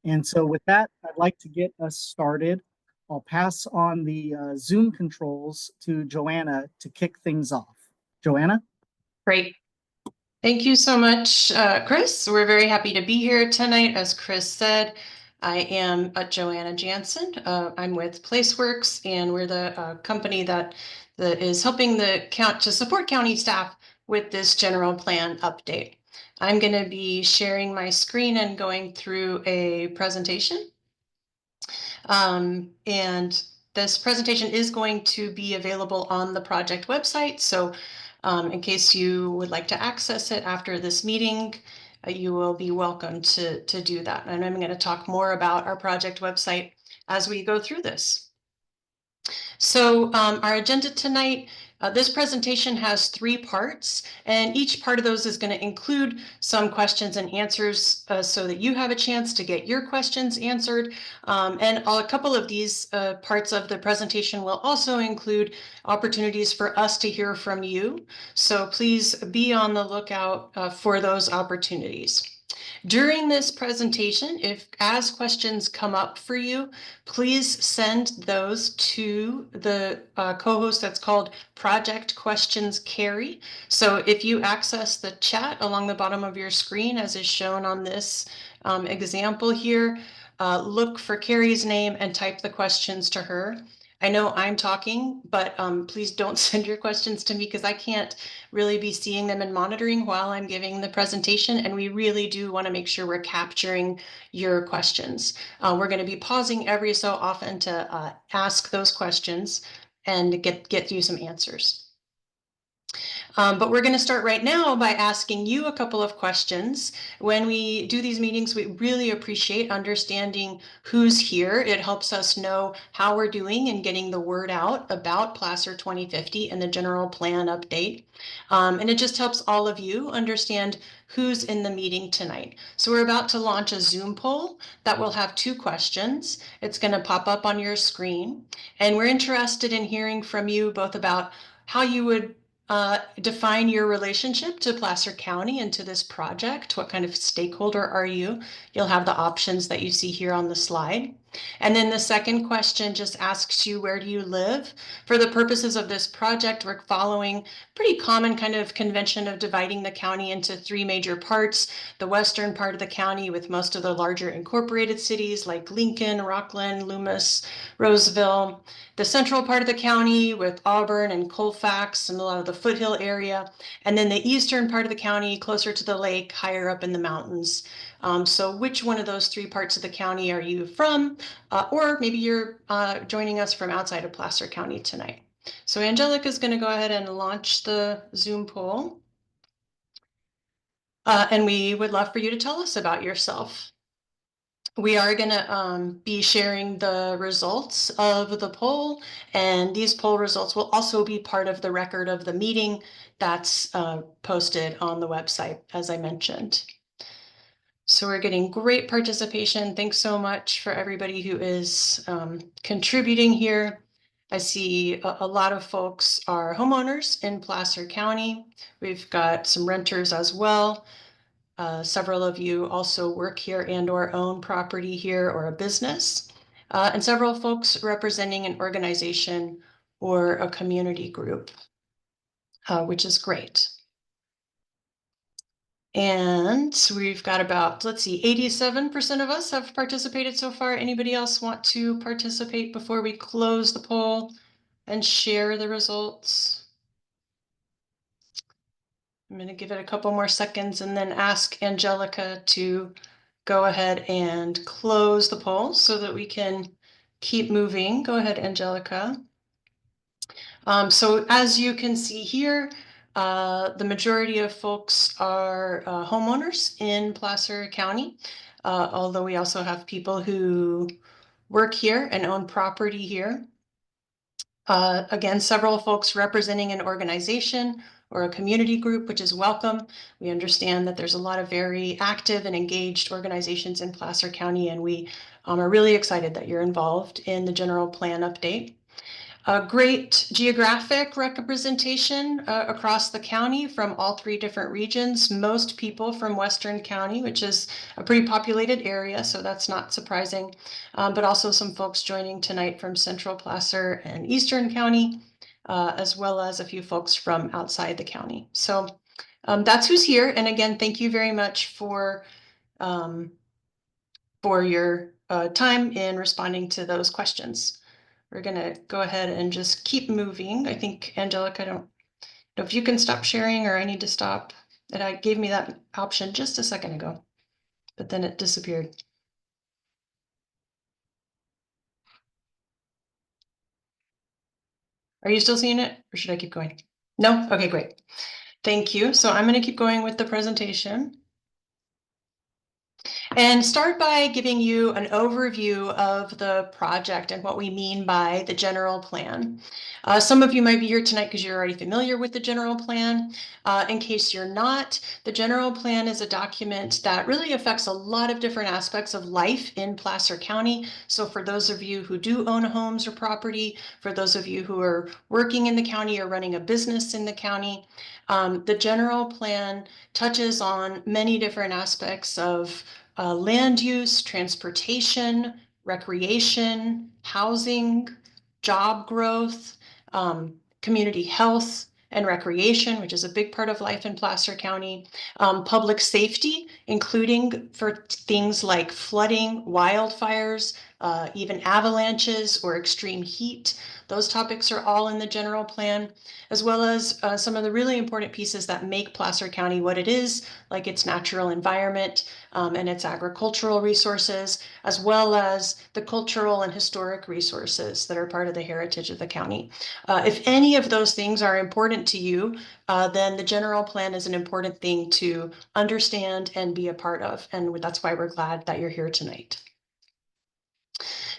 And so with that, I'd like to get us started. I'll pass on the Zoom controls to Joanna to kick things off. Joanna? Great. Thank you so much, Chris. We're very happy to be here tonight. As Chris said, I am Joanna Jansen. I'm with Placeworks, and we're the company that is helping the to support county staff with this general plan update. I'm going to be sharing my screen and going through a presentation. And this presentation is going to be available on the project website. So in case you would like to access it after this meeting, you will be welcome to do that. And I'm going to talk more about our project website as we go through this. So our agenda tonight, this presentation has 3 parts, and each part of those is going to include some questions and answers so that you have a chance to get your questions answered. And a couple of these parts of the presentation will also include opportunities for us to hear from you. So please be on the lookout for those opportunities. During this presentation, as questions come up for you, please send those to the co-host that's called Project Questions Carrie. So if you access the chat along the bottom of your screen, as is shown on this example here, look for Carrie's name and type the questions to her. I know I'm talking, but please don't send your questions to me because I can't really be seeing them and monitoring while I'm giving the presentation. And we really do want to make sure we're capturing your questions. We're going to be pausing every so often to ask those questions and get you some answers. But we're going to start right now by asking you a couple of questions. When we do these meetings, we really appreciate understanding who's here. It helps us know how we're doing and getting the word out about Placer 2050 and the general plan update. And it just helps all of you understand who's in the meeting tonight. So we're about to launch a Zoom poll that will have 2 questions. It's going to pop up on your screen. And we're interested in hearing from you both about how you would define your relationship to Placer County and to this project. What kind of stakeholder are you? You'll have the options that you see here on the slide. And then the second question just asks you, where do you live? For the purposes of this project, we're following pretty common kind of convention of dividing the county into 3 major parts. The western part of the county with most of the larger incorporated cities like Lincoln, Rockland, Loomis, Roseville. The central part of the county with Auburn and Colfax and a lot of the foothill area. And then the eastern part of the county closer to the lake, higher up in the mountains. So which one of those 3 parts of the county are you from? Or maybe you're joining us from outside of Placer County tonight. So Angelica is going to go ahead and launch the Zoom poll. And we would love for you to tell us about yourself. We are going to be sharing the results of the poll, and these poll results will also be part of the record of the meeting that's posted on the website, as I mentioned. So we're getting great participation. Thanks so much for everybody who is contributing here. I see a lot of folks are homeowners in Placer County. We've got some renters as well. Several of you also work here and or own property here or a business. And several folks representing an organization or a community group, which is great. And we've got about, let's see, 87% of us have participated so far. Anybody else want to participate before we close the poll and share the results? I'm going to give it a couple more seconds and then ask Angelica to go ahead and close the poll so that we can keep moving. Go ahead, Angelica. So as you can see here, the majority of folks are homeowners in Placer County, although we also have people who work here and own property here. Again, several folks representing an organization or a community group, which is welcome. We understand that there's a lot of very active and engaged organizations in Placer County, and we are really excited that you're involved in the general plan update. A great geographic representation across the county from all 3 different regions. Most people from Western County, which is a pretty populated area, so that's not surprising. But also some folks joining tonight from Central Placer and Eastern County, as well as a few folks from outside the county. So that's who's here. And again, thank you very much for your time in responding to those questions. We're gonna go ahead and just keep moving. I think, Angelica, I don't know if you can stop sharing or I need to stop. And I gave me that option just a second ago, but then it disappeared. Are you still seeing it or should I keep going? No? Okay, great. Thank you. So I'm gonna keep going with the presentation. And start by giving you an overview of the project and what we mean by the general plan. Some of you might be here tonight because you're already familiar with the general plan. In case you're not, the general plan is a document that really affects a lot of different aspects of life in Placer County. So for those of you who do own homes or property, for those of you who are working in the county or running a business in the county, the general plan touches on many different aspects of land use, transportation, recreation, housing, job growth, community health and recreation, which is a big part of life in Placer County, public safety, including for things like flooding, wildfires, even avalanches or extreme heat. Those topics are all in the general plan, as well as some of the really important pieces that make Placer County what it is, like its natural environment and its agricultural resources, as well as the cultural and historic resources that are part of the heritage of the county. If any of those things are important to you, then the general plan is an important thing to understand and be a part of. And that's why we're glad that you're here tonight.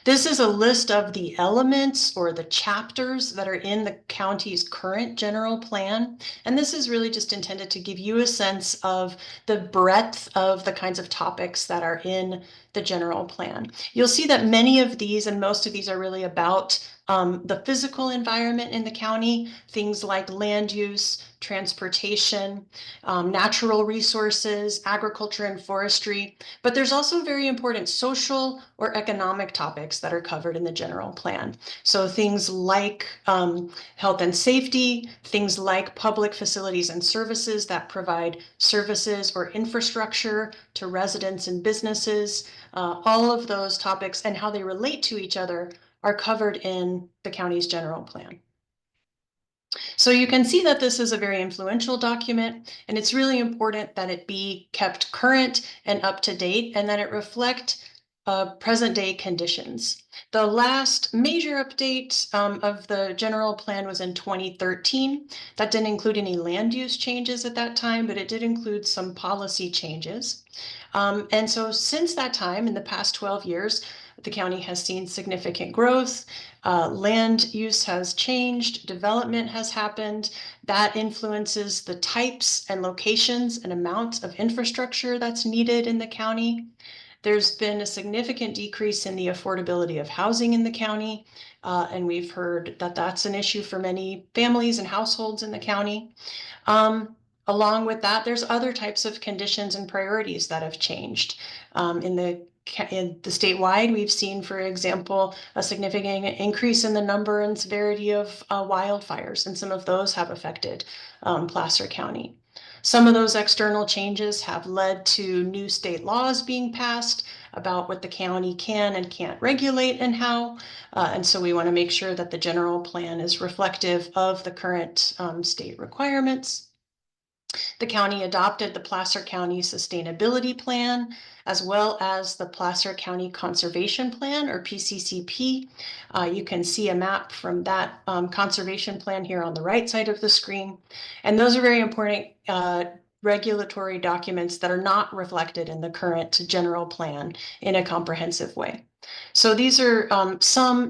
This is a list of the elements or the chapters that are in the county's current general plan. And this is really just intended to give you a sense of the breadth of the kinds of topics that are in the general plan. You'll see that many of these and most of these are really about the physical environment in the county, things like land use, transportation, natural resources, agriculture and forestry. But there's also very important social or economic topics that are covered in the general plan. So things like health and safety, things like public facilities and services that provide services or infrastructure to residents and businesses, all of those topics and how they relate to each other are covered in the county's general plan. So you can see that this is a very influential document, and it's really important that it be kept current and up to date, and that it reflect present day conditions. The last major update of the general plan was in 2013. That didn't include any land use changes at that time, but it did include some policy changes. And so since that time, in the past 12 years, the county has seen significant growth. Land use has changed, development has happened. That influences the types and locations and amounts of infrastructure that's needed in the county. There's been a significant decrease in the affordability of housing in the county, and we've heard that that's an issue for many families and households in the county. Along with that, there's other types of conditions and priorities that have changed. In the statewide, we've seen, for example, a significant increase in the number and severity of wildfires, and some of those have affected Placer County. Some of those external changes have led to new state laws being passed about what the county can and can't regulate and how. And so we want to make sure that the general plan is reflective of the current state requirements. The county adopted the Placer County Sustainability Plan, as well as the Placer County Conservation Plan, or PCCP. You can see a map from that conservation plan here on the right side of the screen. And those are very important regulatory documents that are not reflected in the current general plan in a comprehensive way. So these are some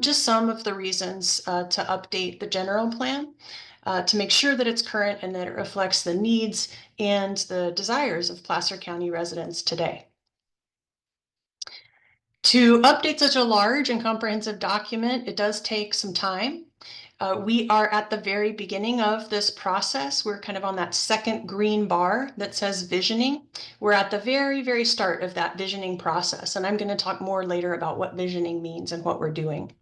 of the reasons to update the general plan. To make sure that it's current and that it reflects the needs and the desires of Placer County residents today. To update such a large and comprehensive document, it does take some time. We are at the very beginning of this process. We're kind of on that second green bar that says visioning. We're at the very, very start of that visioning process. And I'm going to talk more later about what visioning means and what we're doing.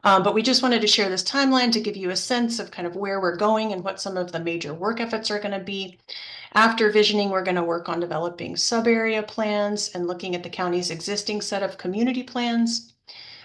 But we just wanted to share this timeline to give you a sense of kind of where we're going and what some of the major work efforts are going to be. After visioning, we're going to work on developing sub-area plans and looking at the county's existing set of community plans.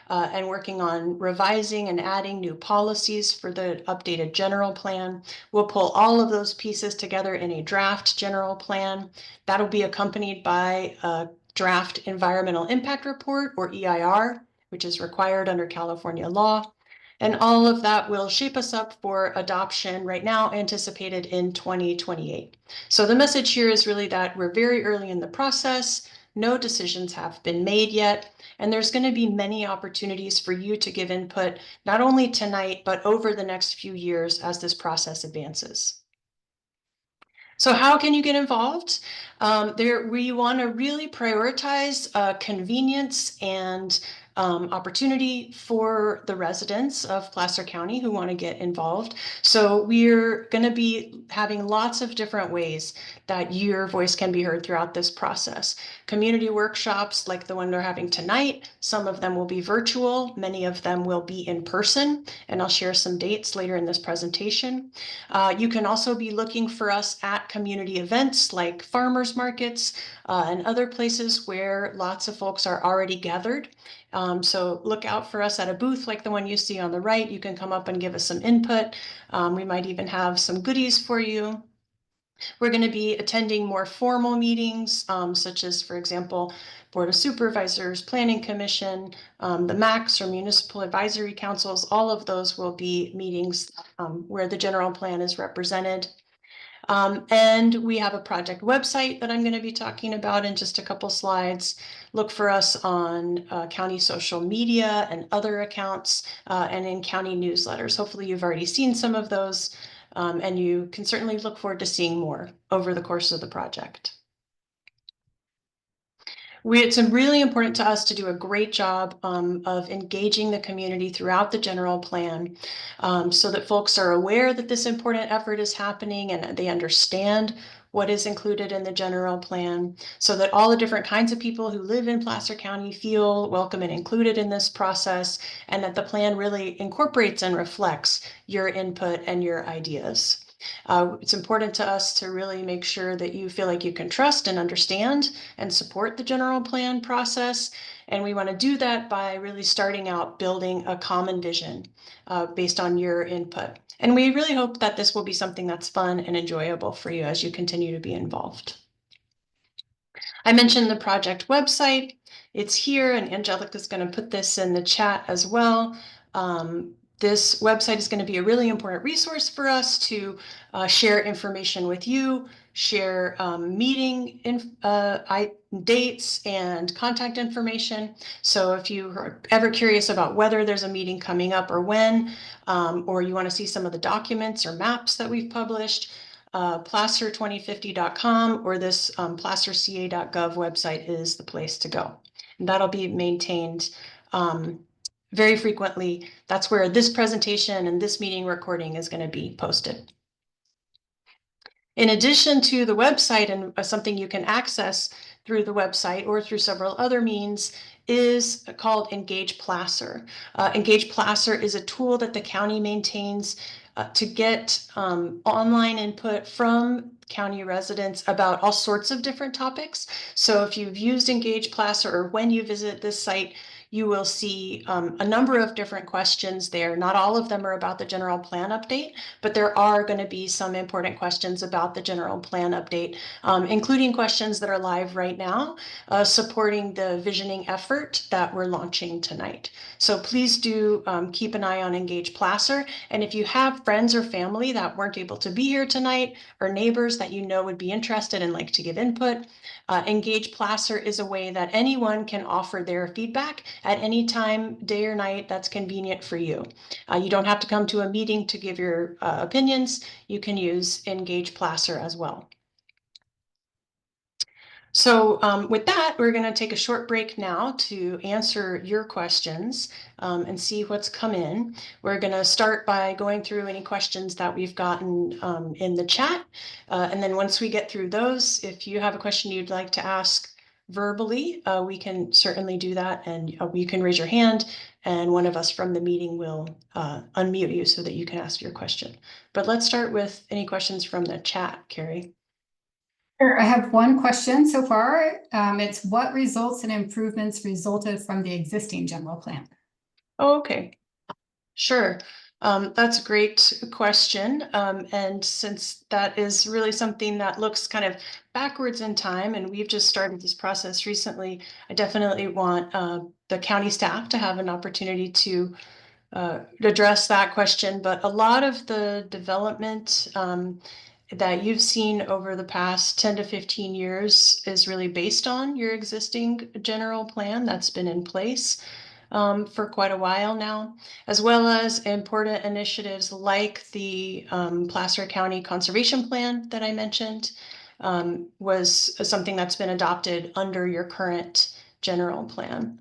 And working on revising and adding new policies for the updated general plan. We'll pull all of those pieces together in a draft general plan. That'll be accompanied by a draft environmental impact report, or EIR, which is required under California law. And all of that will shape us up for adoption right now, anticipated in 2028. So the message here is really that we're very early in the process. No decisions have been made yet. And there's going to be many opportunities for you to give input, not only tonight, but over the next few years as this process advances. So how can you get involved? We want to really prioritize convenience and opportunity for the residents of Placer County who want to get involved. So we're going to be having lots of different ways that your voice can be heard throughout this process. Community workshops like the one we're having tonight, some of them will be virtual, many of them will be in person, and I'll share some dates later in this presentation. You can also be looking for us at community events like farmers markets and other places where lots of folks are already gathered. So look out for us at a booth like the one you see on the right. You can come up and give us some input. We might even have some goodies for you. We're going to be attending more formal meetings, such as, for example, Board of Supervisors, Planning Commission, the MACs or Municipal Advisory Councils. All of those will be meetings where the general plan is represented. And we have a project website that I'm going to be talking about in just a couple slides. Look for us on county social media and other accounts and in county newsletters. Hopefully you've already seen some of those, and you can certainly look forward to seeing more over the course of the project. It's really important to us to do a great job of engaging the community throughout the general plan so that folks are aware that this important effort is happening and they understand what is included in the general plan, so that all the different kinds of people who live in Placer County feel welcome and included in this process, and that the plan really incorporates and reflects your input and your ideas. It's important to us to really make sure that you feel like you can trust and understand and support the general plan process. And we want to do that by really starting out building a common vision based on your input. And we really hope that this will be something that's fun and enjoyable for you as you continue to be involved. I mentioned the project website. It's here, and Angelica is going to put this in the chat as well. This website is going to be a really important resource for us to share information with you, share meeting dates and contact information. So if you are ever curious about whether there's a meeting coming up or when, or you want to see some of the documents or maps that we've published, placer2050.com or this placerca.gov website is the place to go. And that'll be maintained very frequently. That's where this presentation and this meeting recording is going to be posted. In addition to the website, and something you can access through the website or through several other means, is called Engage Placer. Engage Placer is a tool that the county maintains to get online input from county residents about all sorts of different topics. So if you've used Engage Placer, or when you visit this site, you will see a number of different questions there. Not all of them are about the general plan update, but there are going to be some important questions about the general plan update, including questions that are live right now, supporting the visioning effort that we're launching tonight. So please do keep an eye on Engage Placer. And if you have friends or family that weren't able to be here tonight, or neighbors that you know would be interested and like to give input, Engage Placer is a way that anyone can offer their feedback at any time, day or night, that's convenient for you. You don't have to come to a meeting to give your opinions. You can use Engage Placer as well. So with that, we're going to take a short break now to answer your questions and see what's come in. We're going to start by going through any questions that we've gotten in the chat. And then once we get through those, if you have a question you'd like to ask verbally, we can certainly do that. And you can raise your hand and one of us from the meeting will unmute you so that you can ask your question. But let's start with any questions from the chat, Carrie. Sure, I have one question so far. It's what results and improvements resulted from the existing general plan? Oh, okay. Sure. That's a great question. And since that is really something that looks kind of backwards in time, and we've just started this process recently, I definitely want the county staff to have an opportunity to address that question. But a lot of the development that you've seen over the past 10 to 15 years is really based on your existing general plan that's been in place for quite a while now, as well as important initiatives like the Placer County Conservation Plan that I mentioned was something that's been adopted under your current general plan.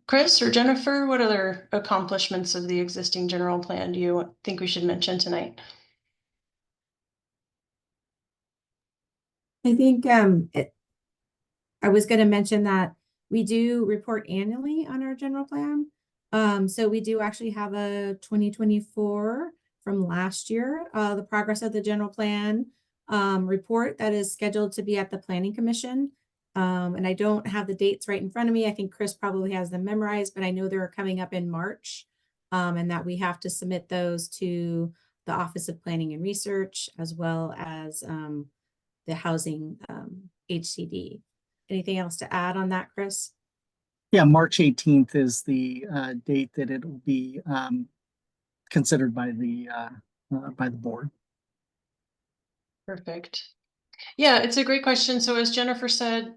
Chris or Jennifer, what other accomplishments of the existing general plan do you think we should mention tonight? I think I was going to mention that we do report annually on our general plan. So we do actually have a 2024 from last year, the progress of the general plan report that is scheduled to be at the Planning Commission. And I don't have the dates right in front of me. I think Chris probably has them memorized, but I know they're coming up in March and that we have to submit those to the Office of Planning and Research, as well as the housing HCD. Anything else to add on that, Chris? Yeah, March 18th is the date that it will be considered by the board. Perfect. Yeah, it's a great question. So as Jennifer said,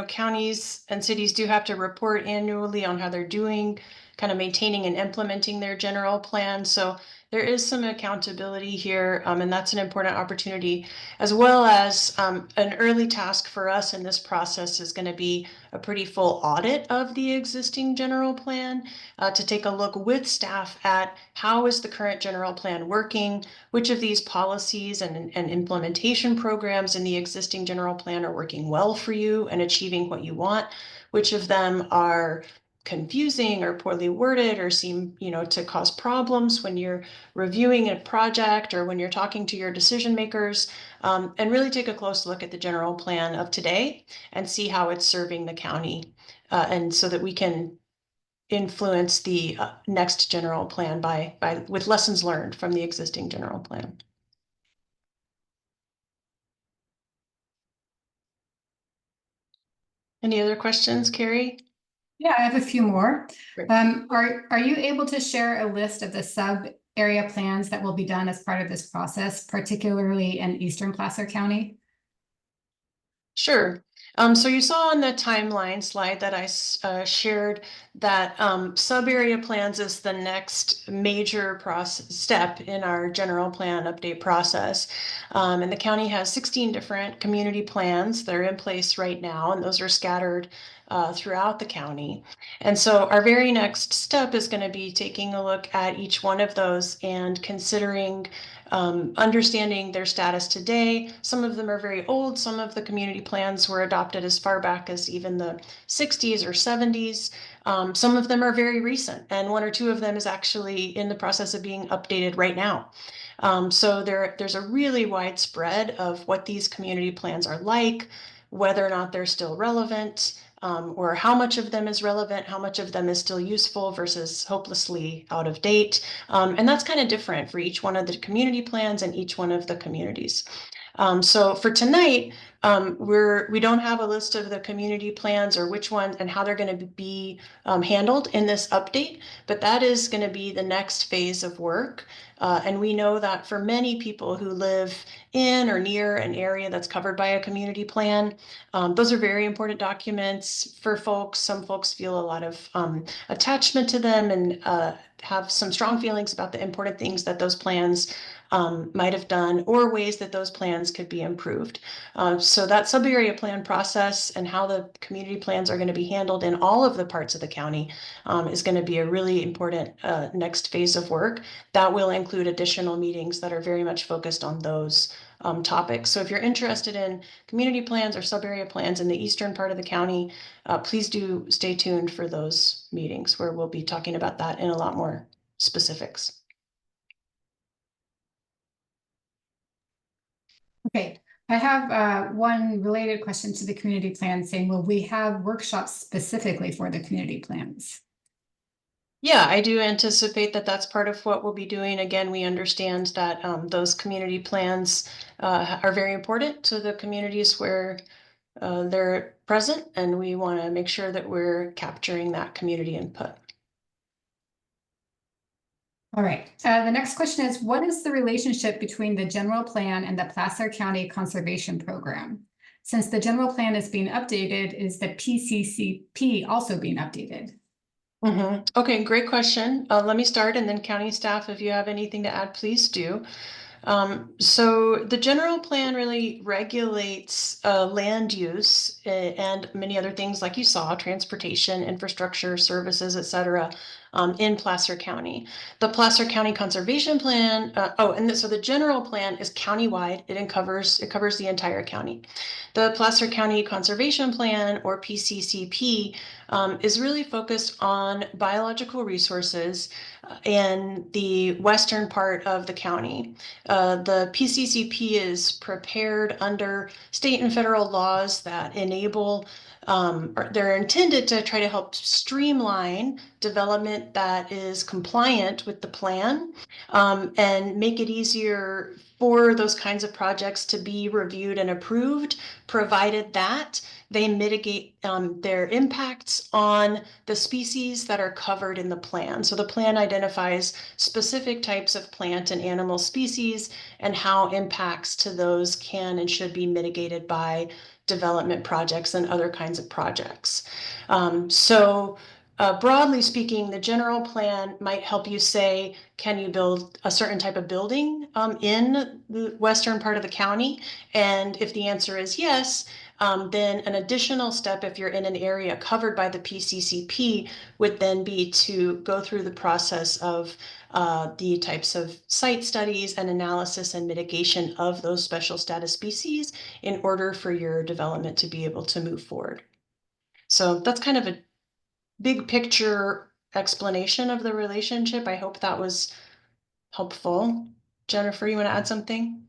counties and cities do have to report annually on how they're doing, kind of maintaining and implementing their general plan. So there is some accountability here, and that's an important opportunity, as well as an early task for us in this process is going to be a pretty full audit of the existing general plan to take a look with staff at how is the current general plan working, which of these policies and implementation programs in the existing general plan are working well for you and achieving what you want, which of them are confusing or poorly worded or seem, to cause problems when you're reviewing a project or when you're talking to your decision makers, and really take a close look at the general plan of today and see how it's serving the county, and so that we can influence the next general plan by with lessons learned from the existing general plan. Any other questions, Carrie? Yeah, I have a few more. Great. Are you able to share a list of the sub area plans that will be done as part of this process, particularly in Eastern Placer County? Sure. So you saw on the timeline slide that I shared that sub-area plans is the next major step in our general plan update process. And the county has 16 different community plans that are in place right now, and those are scattered throughout the county. And so our very next step is going to be taking a look at each one of those and considering understanding their status today. Some of them are very old. Some of the community plans were adopted as far back as even the 60s or 70s. Some of them are very recent, and one or two of them is actually in the process of being updated right now. So there's a really wide spread of what these community plans are like, whether or not they're still relevant, or how much of them is relevant, how much of them is still useful versus hopelessly out of date. And that's kind of different for each one of the community plans and each one of the communities. So for tonight, we don't have a list of the community plans or which ones and how they're going to be handled in this update, but that is going to be the next phase of work. And we know that for many people who live in or near an area that's covered by a community plan, those are very important documents for folks. Some folks feel a lot of attachment to them and have some strong feelings about the important things that those plans might have done, or ways that those plans could be improved. So that sub-area plan process and how the community plans are going to be handled in all of the parts of the county is going to be a really important next phase of work that will include additional meetings that are very much focused on those topics. So if you're interested in community plans or sub-area plans in the eastern part of the county, please do stay tuned for those meetings where we'll be talking about that in a lot more specifics. Okay, I have one related question to the community plan saying, will we have workshops specifically for the community plans? Yeah, I do anticipate that that's part of what we'll be doing. Again, we understand that those community plans are very important to the communities where they're present, and we want to make sure that we're capturing that community input. All right, the next question is, what is the relationship between the general plan and the Placer County Conservation Program? Since the general plan is being updated, is the PCCP also being updated? Okay, great question. Let me start, and then county staff, if you have anything to add, please do. So the general plan really regulates land use and many other things like you saw, transportation, infrastructure, services, etc. In Placer County. The Placer County Conservation Plan, so the general plan is countywide. It covers the entire county. The Placer County Conservation Plan, or PCCP, is really focused on biological resources in the western part of the county. The PCCP is prepared under state and federal laws that enable they're intended to try to help streamline development that is compliant with the plan and make it easier for those kinds of projects to be reviewed and approved, provided that they mitigate their impacts on the species that are covered in the plan. So the plan identifies specific types of plant and animal species and how impacts to those can and should be mitigated by development projects and other kinds of projects. Broadly speaking, the general plan might help you say, can you build a certain type of building in the western part of the county? And if the answer is yes, then an additional step, if you're in an area covered by the PCCP, would then be to go through the process of the types of site studies and analysis and mitigation of those special status species in order for your development to be able to move forward. So that's kind of a big picture explanation of the relationship. I hope that was helpful. Jennifer, you want to add something?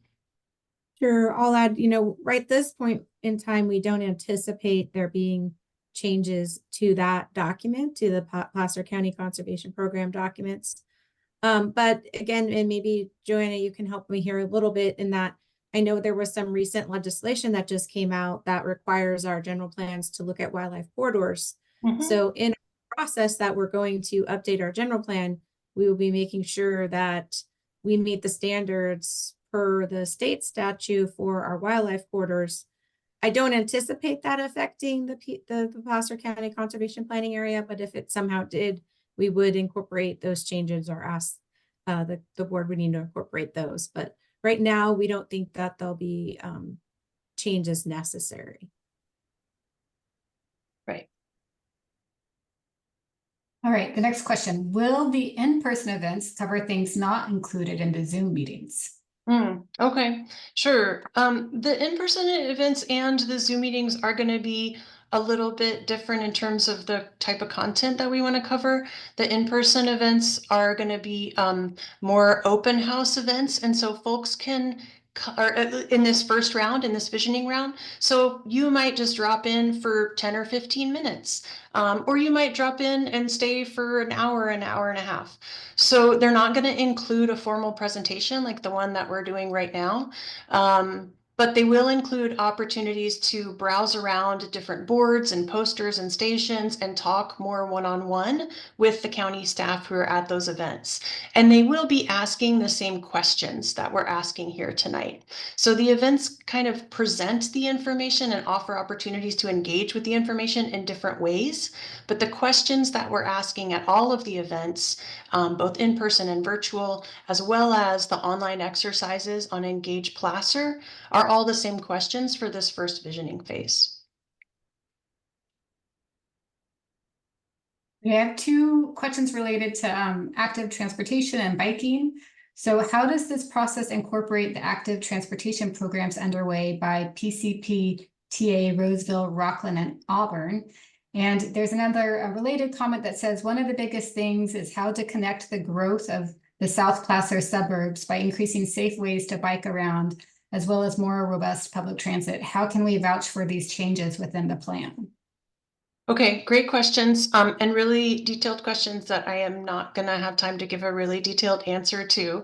Sure, I'll add, right this point in time, we don't anticipate there being changes to that document, to the Placer County Conservation Program documents. But again, and maybe Joanna, you can help me here a little bit in that I know there was some recent legislation that just came out that requires our general plans to look at wildlife corridors. So in our process that we're going to update our general plan, we will be making sure that we meet the standards per the state statute for our wildlife corridors. I don't anticipate that affecting the Placer County Conservation Planning area, but if it somehow did, we would incorporate those changes or ask the board would need to incorporate those. But right now, we don't think that there'll be changes necessary. Right. All right, the next question. Will the in-person events cover things not included in the Zoom meetings? Okay, sure. The in-person events and the Zoom meetings are going to be a little bit different in terms of the type of content that we want to cover. The in-person events are going to be more open house events, and so folks can in this first round, in this visioning round. So you might just drop in for 10 or 15 minutes, or you might drop in and stay for an hour and a half. So they're not going to include a formal presentation like the one that we're doing right now. but they will include opportunities to browse around different boards and posters and stations and talk more one-on-one with the county staff who are at those events. And they will be asking the same questions that we're asking here tonight. So the events kind of present the information and offer opportunities to engage with the information in different ways. But the questions that we're asking at all of the events, both in person and virtual, as well as the online exercises on Engage Placer, are all the same questions for this first visioning phase. We have two questions related to active transportation and biking. So how does this process incorporate the active transportation programs underway by PCP, TA, Roseville, Rockland, and Auburn? And there's another related comment that says, one of the biggest things is how to connect the growth of the South Placer suburbs by increasing safe ways to bike around, as well as more robust public transit. How can we vouch for these changes within the plan? Okay, great questions, and really detailed questions that I am not gonna have time to give a really detailed answer to.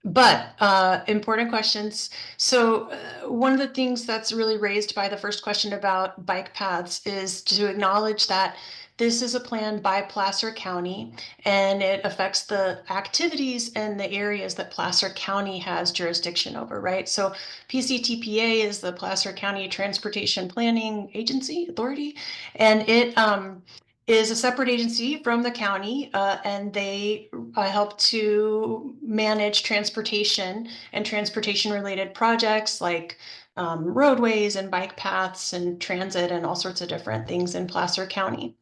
But important questions. So one of the things that's really raised by the first question about bike paths is to acknowledge that this is a plan by Placer County, and it affects the activities and the areas that Placer County has jurisdiction over, right? So PCTPA is the Placer County Transportation Planning Agency Authority, and it is a separate agency from the county, and they help to manage transportation and transportation-related projects like roadways and bike paths and transit and all sorts of different things in Placer County.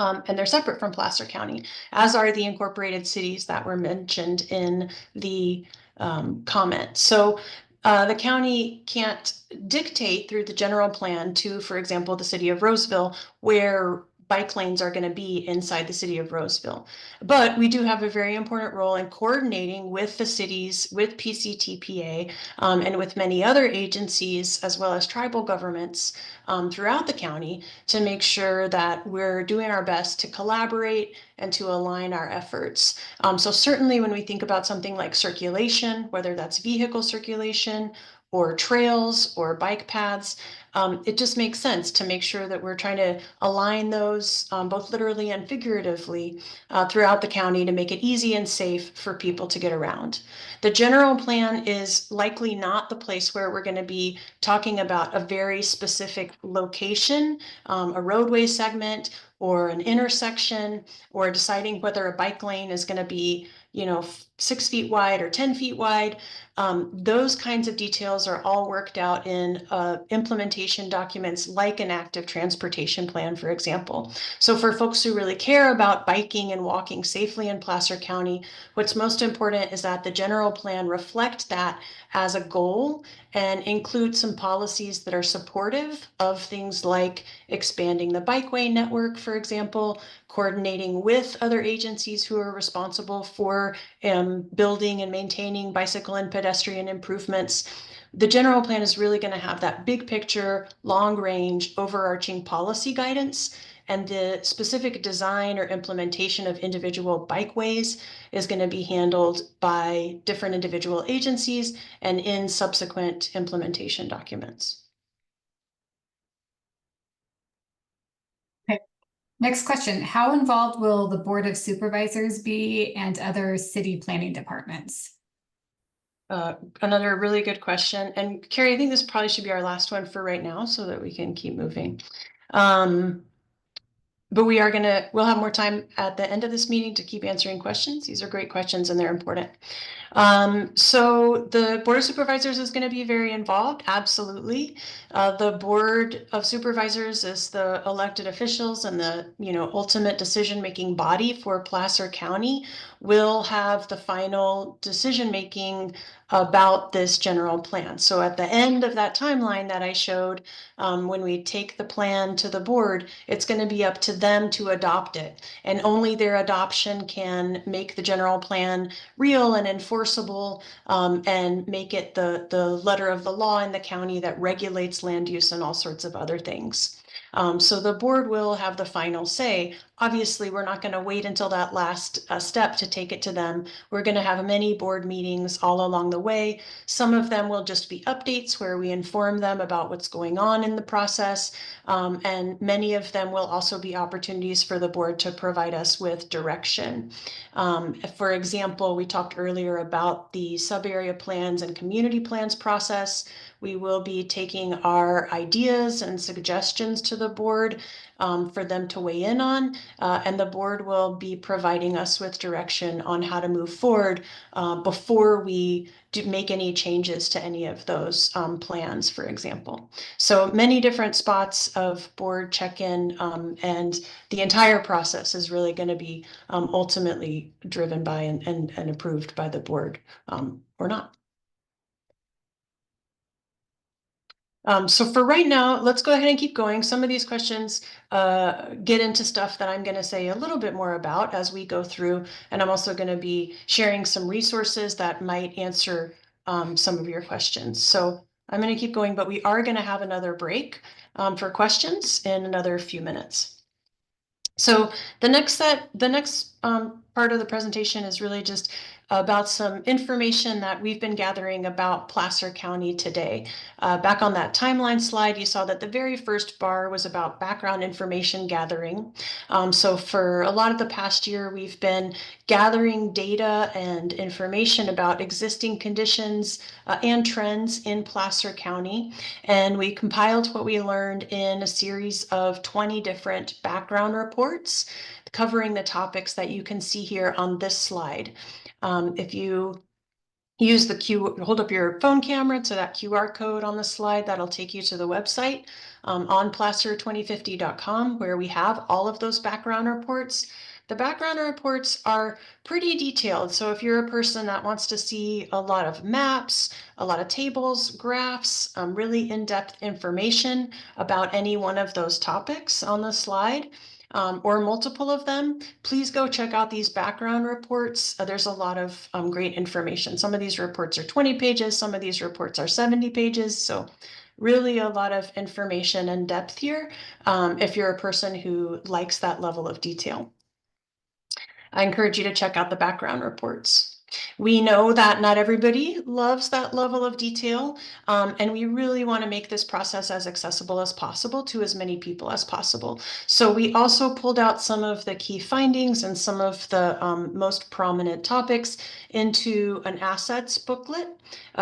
And they're separate from Placer County, as are the incorporated cities that were mentioned in the comment. So the county can't dictate through the general plan to, for example, the city of Roseville, where bike lanes are going to be inside the city of Roseville. But we do have a very important role in coordinating with the cities, with PCTPA, and with many other agencies, as well as tribal governments throughout the county, to make sure that we're doing our best to collaborate and to align our efforts. So certainly when we think about something like circulation, whether that's vehicle circulation or trails or bike paths, it just makes sense to make sure that we're trying to align those both literally and figuratively throughout the county to make it easy and safe for people to get around. The general plan is likely not the place where we're going to be talking about a very specific location, a roadway segment or an intersection, or deciding whether a bike lane is going to be, 6 feet wide or 10 feet wide. Those kinds of details are all worked out in implementation documents like an active transportation plan, for example. So for folks who really care about biking and walking safely in Placer County, what's most important is that the general plan reflect that as a goal and include some policies that are supportive of things like expanding the bikeway network, for example, coordinating with other agencies who are responsible for building and maintaining bicycle and pedestrian improvements. The general plan is really going to have that big picture, long range, overarching policy guidance, and the specific design or implementation of individual bikeways is going to be handled by different individual agencies and in subsequent implementation documents. Next question, how involved will the Board of Supervisors be and other city planning departments? Another really good question. And Carrie, I think this probably should be our last one for right now so that we can keep moving. But we'll have more time at the end of this meeting to keep answering questions. These are great questions and they're important. So the Board of Supervisors is going to be very involved, absolutely. The Board of Supervisors is the elected officials and the ultimate decision-making body for Placer County, will have the final decision-making about this general plan. So at the end of that timeline that I showed, when we take the plan to the board, it's going to be up to them to adopt it. And only their adoption can make the general plan real and enforceable, and make it the letter of the law in the county that regulates land use and all sorts of other things. So the board will have the final say. Obviously, we're not going to wait until that last step to take it to them. We're going to have many board meetings all along the way. Some of them will just be updates where we inform them about what's going on in the process. And many of them will also be opportunities for the board to provide us with direction. For example, we talked earlier about the sub-area plans and community plans process. We will be taking our ideas and suggestions to the board for them to weigh in on, and the board will be providing us with direction on how to move forward before we make any changes to any of those plans, for example. So many different spots of board check-in, and the entire process is really going to be ultimately driven by and approved by the board or not. So for right now, let's go ahead and keep going. Some of these questions get into stuff that I'm going to say a little bit more about as we go through, and I'm also going to be sharing some resources that might answer some of your questions. So I'm going to keep going, but we are going to have another break for questions in another few minutes. So the next part of the presentation is really just about some information that we've been gathering about Placer County today. Back on that timeline slide, you saw that the very first bar was about background information gathering. So for a lot of the past year, we've been gathering data and information about existing conditions and trends in Placer County. And we compiled what we learned in a series of 20 different background reports covering the topics that you can see here on this slide. If you use hold up your phone camera to that QR code on the slide, that'll take you to the website on placer2050.com, where we have all of those background reports. The background reports are pretty detailed. So if you're a person that wants to see a lot of maps, a lot of tables, graphs, really in-depth information about any one of those topics on the slide, or multiple of them, please go check out these background reports. There's a lot of great information. Some of these reports are 20 pages, some of these reports are 70 pages. So really a lot of information and depth here if you're a person who likes that level of detail. I encourage you to check out the background reports. We know that not everybody loves that level of detail, and we really want to make this process as accessible as possible to as many people as possible. So we also pulled out some of the key findings and some of the most prominent topics into an assets booklet.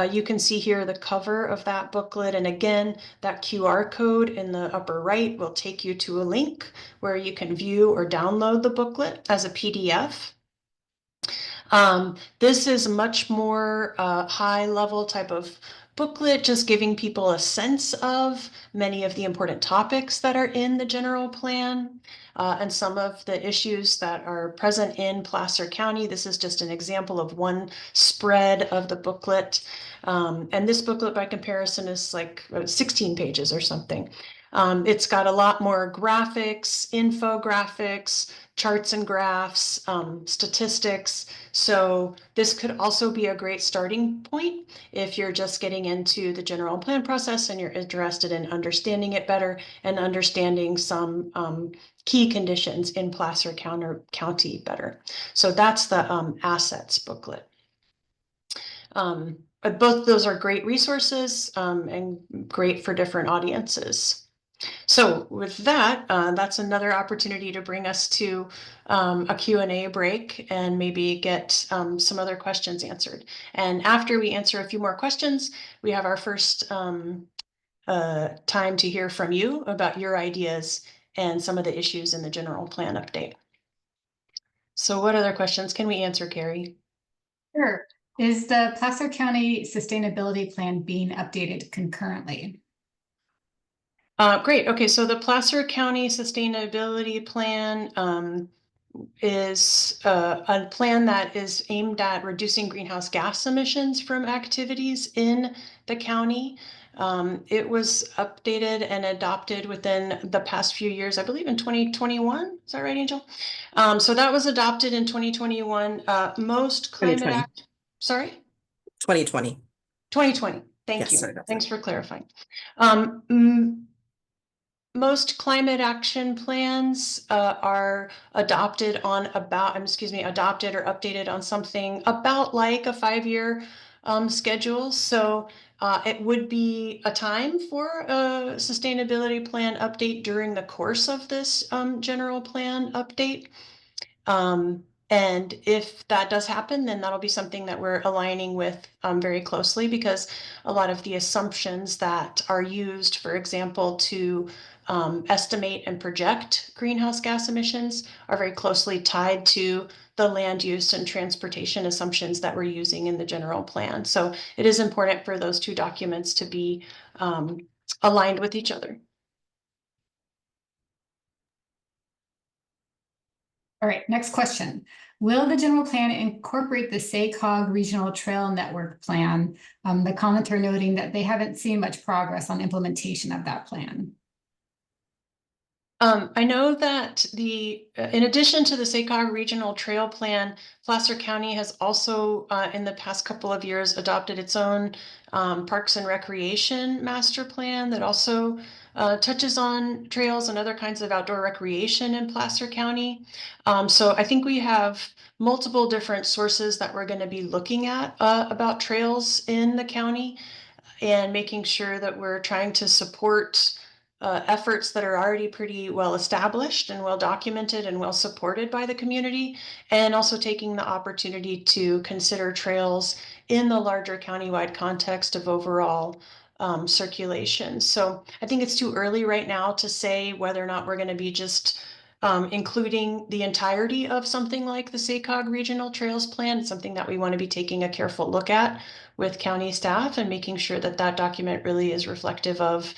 You can see here the cover of that booklet, and again, that QR code in the upper right will take you to a link where you can view or download the booklet as a PDF. This is much more high level type of booklet, just giving people a sense of many of the important topics that are in the general plan and some of the issues that are present in Placer County. This is just an example of one spread of the booklet. And this booklet by comparison is like 16 pages or something. It's got a lot more graphics, infographics, charts and graphs, statistics. So this could also be a great starting point if you're just getting into the general plan process and you're interested in understanding it better and understanding some key conditions in Placer County better. So that's the assets booklet. Both those are great resources and great for different audiences. So with that, that's another opportunity to bring us to a Q&A break and maybe get some other questions answered. And after we answer a few more questions, we have our first time to hear from you about your ideas and some of the issues in the general plan update. So what other questions can we answer, Carrie? Sure. Is the Placer County Sustainability Plan being updated concurrently? Great. Okay, so the Placer County Sustainability Plan is a plan that is aimed at reducing greenhouse gas emissions from activities in the county. It was updated and adopted within the past few years, I believe in 2021. Is that right, Angel? So that was adopted in 2021. Most climate 2020. act, sorry? 2020. 2020. Thank Yes, you. sorry about Thanks that. for clarifying. most climate action plans are adopted or updated on something about like a 5-year schedule. So it would be a time for a sustainability plan update during the course of this general plan update. And if that does happen, then that'll be something that we're aligning with very closely, because a lot of the assumptions that are used, for example, to estimate and project greenhouse gas emissions are very closely tied to the land use and transportation assumptions that we're using in the general plan. So it is important for those two documents to be aligned with each other. All right, next question. Will the general plan incorporate the SACOG Regional Trail Network Plan? The commenter noting that they haven't seen much progress on implementation of that plan. I know that in addition to the SACOG Regional Trail Plan, Placer County has also, in the past couple of years, adopted its own Parks and Recreation Master Plan that also touches on trails and other kinds of outdoor recreation in Placer County. So I think we have multiple different sources that we're going to be looking at about trails in the county, and making sure that we're trying to support efforts that are already pretty well established and well documented and well supported by the community, and also taking the opportunity to consider trails in the larger countywide context of overall circulation. So I think it's too early right now to say whether or not we're going to be just including the entirety of something like the SACOG Regional Trails Plan. It's something that we want to be taking a careful look at with county staff and making sure that that document really is reflective of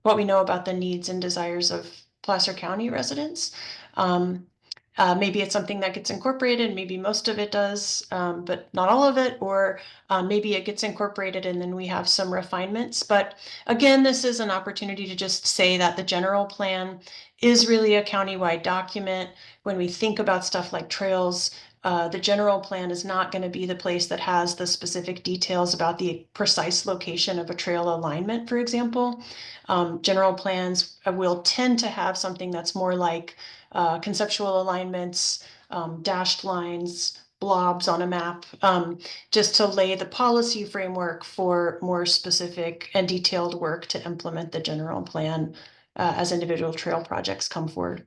what we know about the needs and desires of Placer County residents. Maybe it's something that gets incorporated, maybe most of it does, but not all of it, or maybe it gets incorporated and then we have some refinements. But again, this is an opportunity to just say that the general plan is really a countywide document. When we think about stuff like trails, the general plan is not going to be the place that has the specific details about the precise location of a trail alignment, for example. General plans will tend to have something that's more like conceptual alignments, dashed lines, blobs on a map, just to lay the policy framework for more specific and detailed work to implement the general plan as individual trail projects come forward.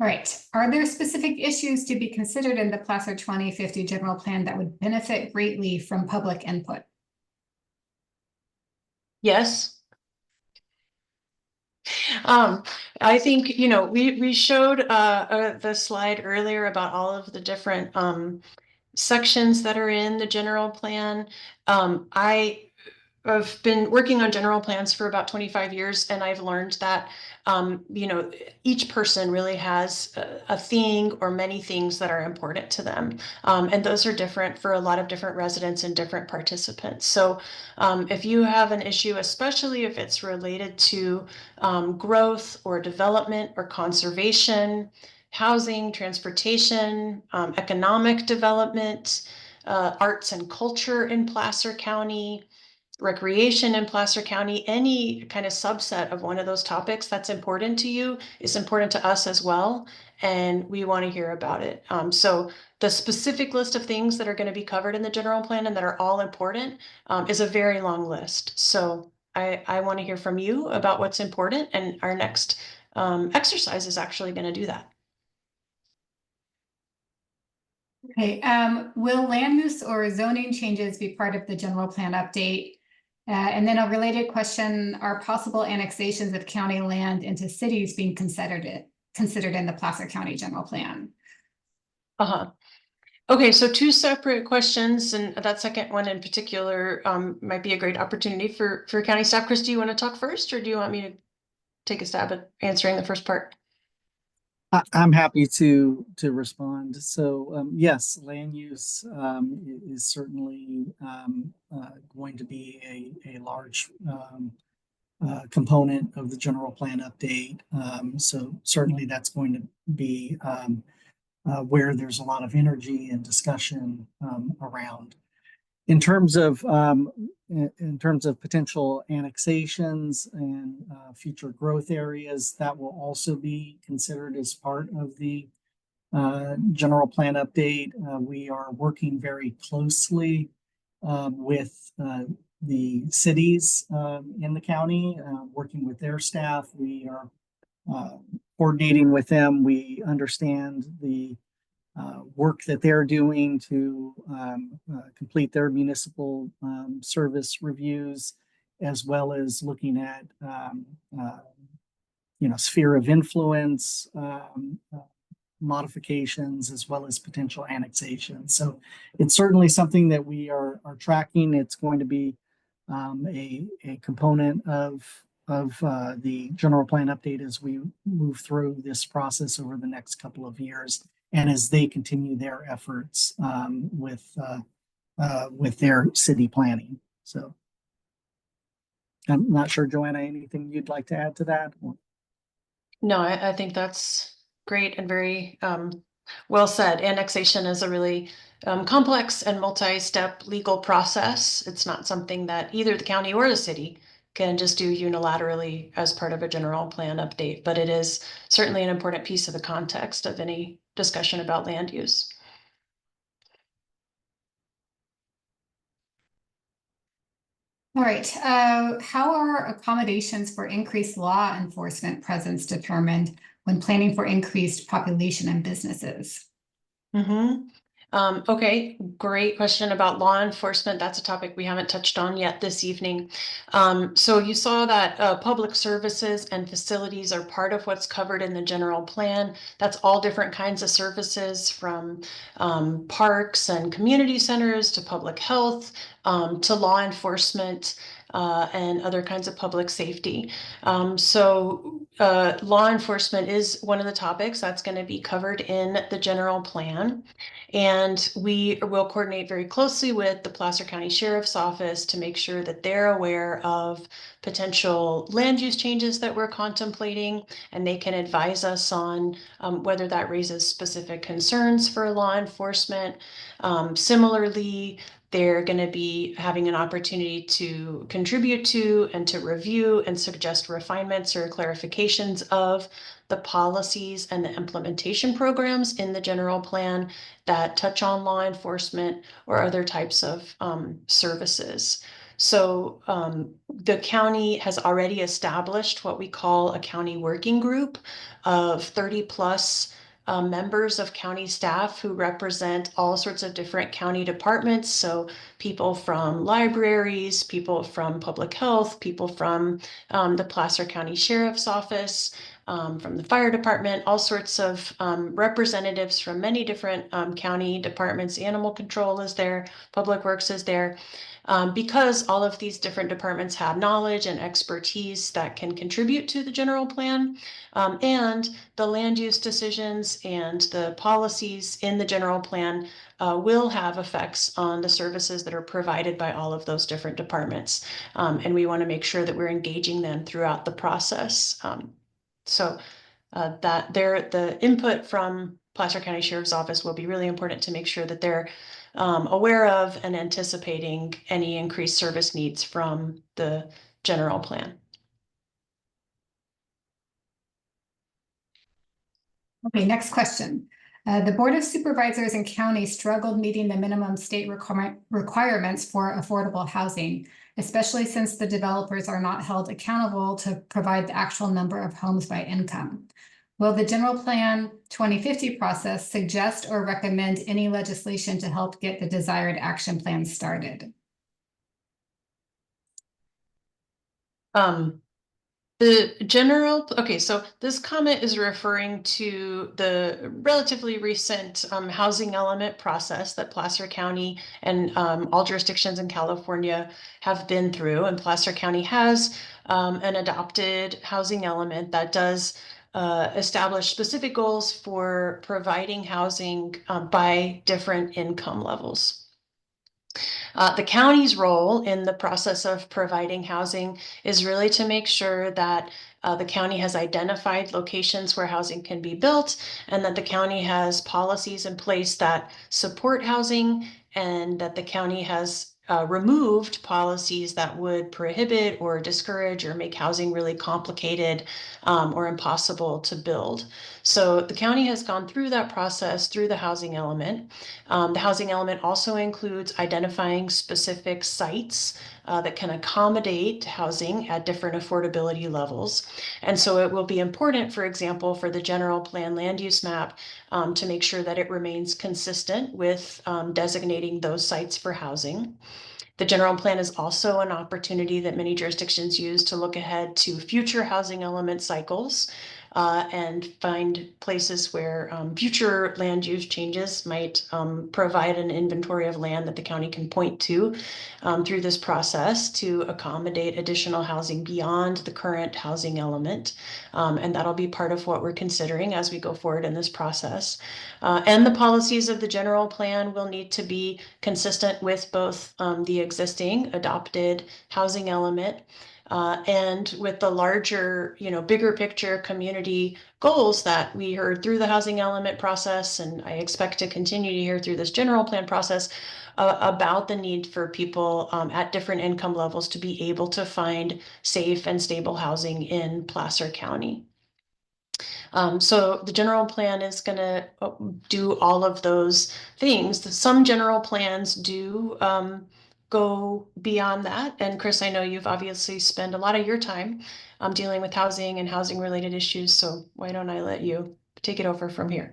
All right, are there specific issues to be considered in the Placer 2050 general plan that would benefit greatly from public input? Yes. I think, we showed the slide earlier about all of the different sections that are in the general plan. I've been working on general plans for about 25 years, and I've learned that, each person really has a thing or many things that are important to them. And those are different for a lot of different residents and different participants. So if you have an issue, especially if it's related to growth or development or conservation, housing, transportation, economic development, arts and culture in Placer County, recreation in Placer County, any kind of subset of one of those topics that's important to you is important to us as well, and we want to hear about it. So the specific list of things that are going to be covered in the general plan and that are all important is a very long list. So I want to hear from you about what's important, and our next exercise is actually going to do that. Okay, will land use or zoning changes be part of the general plan update? And then a related question, are possible annexations of county land into cities being considered in the Placer County general plan? Okay, so two separate questions, and that second one in particular might be a great opportunity for county staff. Chris, do you want to talk first, or do you want me to take a stab at answering the first part? I'm happy to respond. So yes, land use is certainly going to be a large component of the general plan update. So certainly that's going to be where there's a lot of energy and discussion around. In terms of potential annexations and future growth areas, that will also be considered as part of the general plan update. We are working very closely with the cities in the county, working with their staff. We are coordinating with them. We understand the work that they're doing to complete their municipal service reviews, as well as looking at sphere of influence modifications, as well as potential annexation. So it's certainly something that we are tracking. It's going to be a component of the general plan update as we move through this process over the next couple of years, and as they continue their efforts with their city planning. So I'm not sure, Joanna, anything you'd like to add to that? No, I think that's great and very well said. Annexation is a really complex and multi-step legal process. It's not something that either the county or the city can just do unilaterally as part of a general plan update, but it is certainly an important piece of the context of any discussion about land use. All right. How are accommodations for increased law enforcement presence determined when planning for increased population and businesses? Okay, great question about law enforcement. That's a topic we haven't touched on yet this evening. So you saw that public services and facilities are part of what's covered in the general plan. That's all different kinds of services, from parks and community centers to public health, to law enforcement, and other kinds of public safety. Law enforcement is one of the topics that's going to be covered in the general plan. And we will coordinate very closely with the Placer County Sheriff's Office to make sure that they're aware of potential land use changes that we're contemplating, and they can advise us on whether that raises specific concerns for law enforcement. Similarly, they're going to be having an opportunity to contribute to and to review and suggest refinements or clarifications of the policies and the implementation programs in the general plan that touch on law enforcement or other types of services. So the county has already established what we call a county working group of 30 plus members of county staff who represent all sorts of different county departments. So people from libraries, people from public health, people from the Placer County Sheriff's Office, from the fire department, all sorts of representatives from many different county departments. Animal control is there, public works is there. Because all of these different departments have knowledge and expertise that can contribute to the general plan, and the land use decisions and the policies in the general plan will have effects on the services that are provided by all of those different departments. And we want to make sure that we're engaging them throughout the process. The input from Placer County Sheriff's Office will be really important to make sure that they're aware of and anticipating any increased service needs from the general plan. Okay, next question. The Board of Supervisors and county struggled meeting the minimum state requirements for affordable housing, especially since the developers are not held accountable to provide the actual number of homes by income. Will the General Plan 2050 process suggest or recommend any legislation to help get the desired action plan started? So this comment is referring to the relatively recent housing element process that Placer County and all jurisdictions in California have been through. And Placer County has an adopted housing element that does establish specific goals for providing housing by different income levels. The county's role in the process of providing housing is really to make sure that the county has identified locations where housing can be built, and that the county has policies in place that support housing, and that the county has removed policies that would prohibit or discourage or make housing really complicated or impossible to build. So the county has gone through that process through the housing element. The housing element also includes identifying specific sites that can accommodate housing at different affordability levels. And so it will be important, for example, for the general plan land use map to make sure that it remains consistent with designating those sites for housing. The general plan is also an opportunity that many jurisdictions use to look ahead to future housing element cycles and find places where future land use changes might provide an inventory of land that the county can point to through this process to accommodate additional housing beyond the current housing element. And that'll be part of what we're considering as we go forward in this process. And the policies of the general plan will need to be consistent with both the existing adopted housing element and with the larger, bigger picture community goals that we heard through the housing element process, and I expect to continue to hear through this general plan process about the need for people at different income levels to be able to find safe and stable housing in Placer County. So the general plan is going to do all of those things. Some general plans do go beyond that. And Chris, I know you've obviously spent a lot of your time dealing with housing and housing related issues. So why don't I let you take it over from here?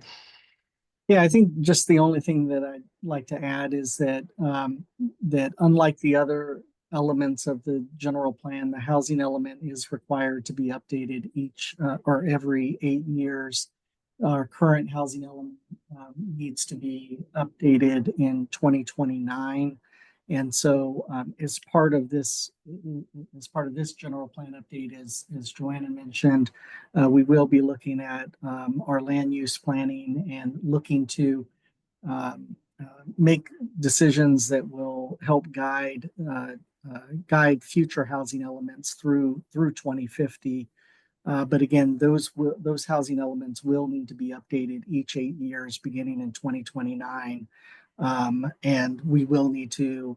Yeah, I think just the only thing that I'd like to add is that that unlike the other elements of the general plan, the housing element is required to be updated each or every 8 years. Our current housing element needs to be updated in 2029. And so as part of this general plan update, as Joanna mentioned, we will be looking at our land use planning and looking to make decisions that will help guide future housing elements through 2050. But again, those housing elements will need to be updated each 8 years, beginning in 2029. And we will need to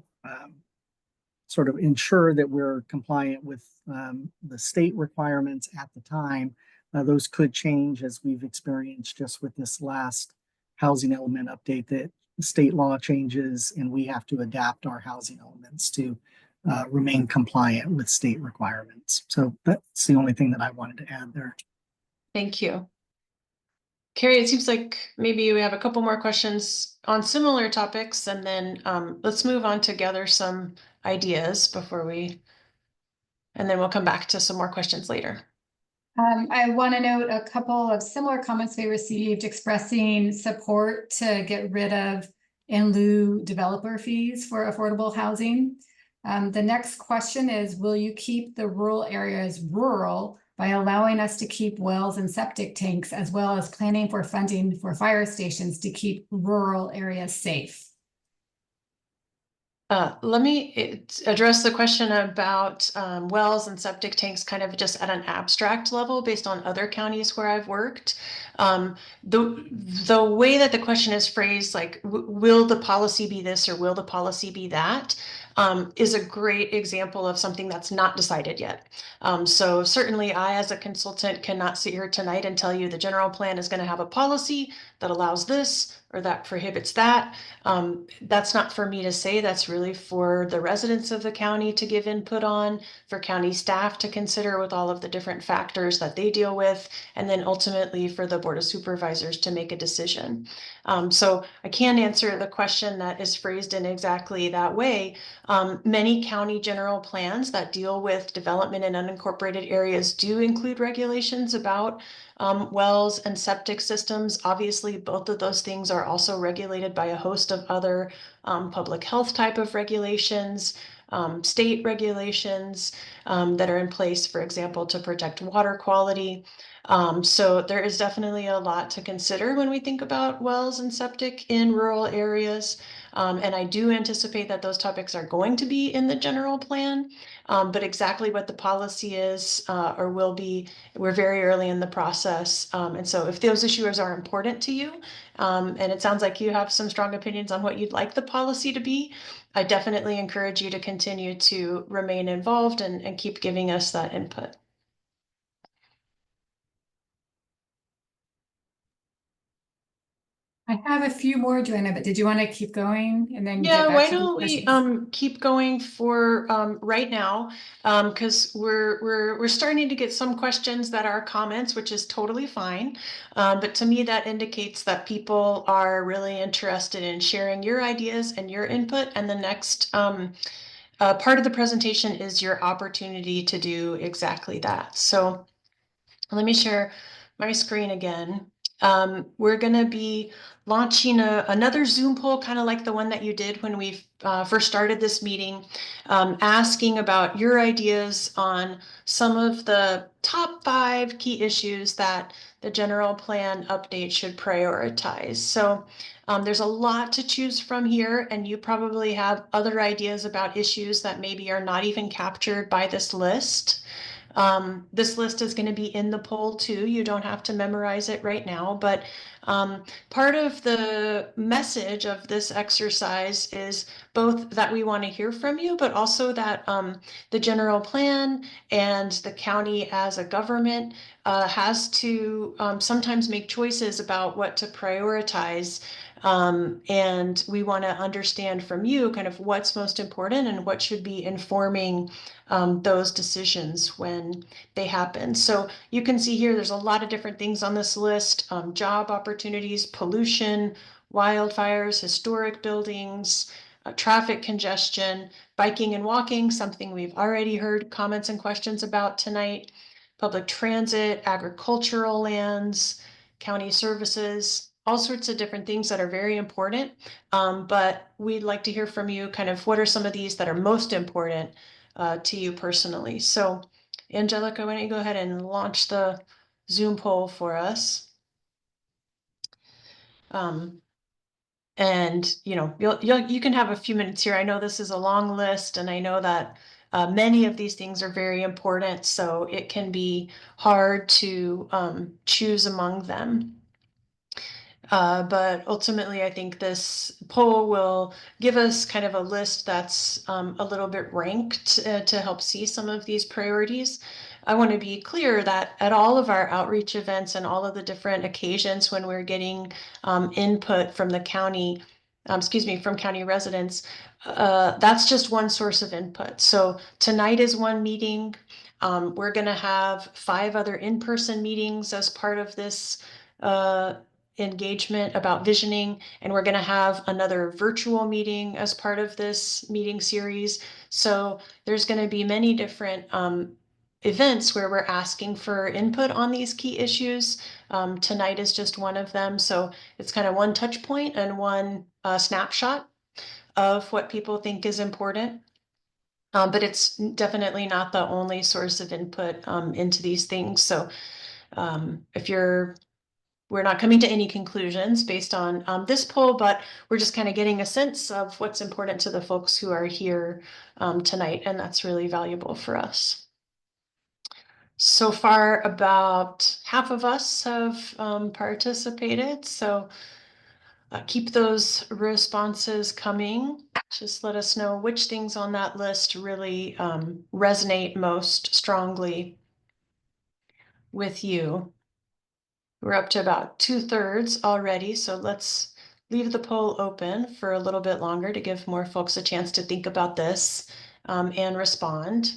sort of ensure that we're compliant with the state requirements at the time. Those could change, as we've experienced just with this last housing element update, that state law changes and we have to adapt our housing elements to remain compliant with state requirements. So that's the only thing that I wanted to add there. Thank you. Carrie, it seems like maybe we have a couple more questions on similar topics, and then let's move on to gather some ideas and then we'll come back to some more questions later. I want to note a couple of similar comments we received expressing support to get rid of in lieu developer fees for affordable housing. The next question is, will you keep the rural areas rural by allowing us to keep wells and septic tanks, as well as planning for funding for fire stations to keep rural areas safe? Let me address the question about wells and septic tanks kind of just at an abstract level based on other counties where I've worked. The way that the question is phrased, like, will the policy be this or will the policy be that, is a great example of something that's not decided yet. So certainly I, as a consultant, cannot sit here tonight and tell you the general plan is going to have a policy that allows this or that prohibits that. That's not for me to say. That's really for the residents of the county to give input on, for county staff to consider with all of the different factors that they deal with, and then ultimately for the Board of Supervisors to make a decision. So I can't answer the question that is phrased in exactly that way. Many county general plans that deal with development in unincorporated areas do include regulations about wells and septic systems. Obviously, both of those things are also regulated by a host of other public health type of regulations, state regulations that are in place, for example, to protect water quality. So there is definitely a lot to consider when we think about wells and septic in rural areas. And I do anticipate that those topics are going to be in the general plan. But exactly what the policy is or will be, we're very early in the process. And so if those issues are important to you, and it sounds like you have some strong opinions on what you'd like the policy to be, I definitely encourage you to continue to remain involved and keep giving us that input. I have a few more, Joanna, but did you want to keep going and then Yeah, get back why to the don't we questions? keep going for right now? Because we're starting to get some questions that are comments, which is totally fine. But to me, that indicates that people are really interested in sharing your ideas and your input. And the next part of the presentation is your opportunity to do exactly that. So let me share my screen again. We're going to be launching another Zoom poll, kind of like the one that you did when we first started this meeting, asking about your ideas on some of the top 5 key issues that the general plan update should prioritize. So there's a lot to choose from here, and you probably have other ideas about issues that maybe are not even captured by this list. This list is going to be in the poll too. You don't have to memorize it right now, but part of the message of this exercise is both that we want to hear from you, but also that the general plan and the county as a government has to sometimes make choices about what to prioritize. And we want to understand from you kind of what's most important and what should be informing those decisions when they happen. So you can see here, there's a lot of different things on this list: job opportunities, pollution, wildfires, historic buildings, traffic congestion, biking and walking, something we've already heard comments and questions about tonight, public transit, agricultural lands, county services, all sorts of different things that are very important. But we'd like to hear from you kind of what are some of these that are most important to you personally. So Angelica, why don't you go ahead and launch the Zoom poll for us? And you can have a few minutes here. I know this is a long list, and I know that many of these things are very important, so it can be hard to choose among them. But ultimately, I think this poll will give us kind of a list that's a little bit ranked to help see some of these priorities. I want to be clear that at all of our outreach events and all of the different occasions when we're getting input from the county, from county residents, that's just one source of input. So tonight is one meeting. We're going to have 5 other in-person meetings as part of this engagement about visioning, and we're going to have another virtual meeting as part of this meeting series. So there's going to be many different events where we're asking for input on these key issues. Tonight is just one of them. So it's kind of one touch point and one snapshot of what people think is important. But it's definitely not the only source of input into these things. So we're not coming to any conclusions based on this poll, but we're just kind of getting a sense of what's important to the folks who are here tonight, and that's really valuable for us. So far, about half of us have participated, so keep those responses coming. Just let us know which things on that list really resonate most strongly with you. We're up to about 2/3 already, so let's leave the poll open for a little bit longer to give more folks a chance to think about this and respond.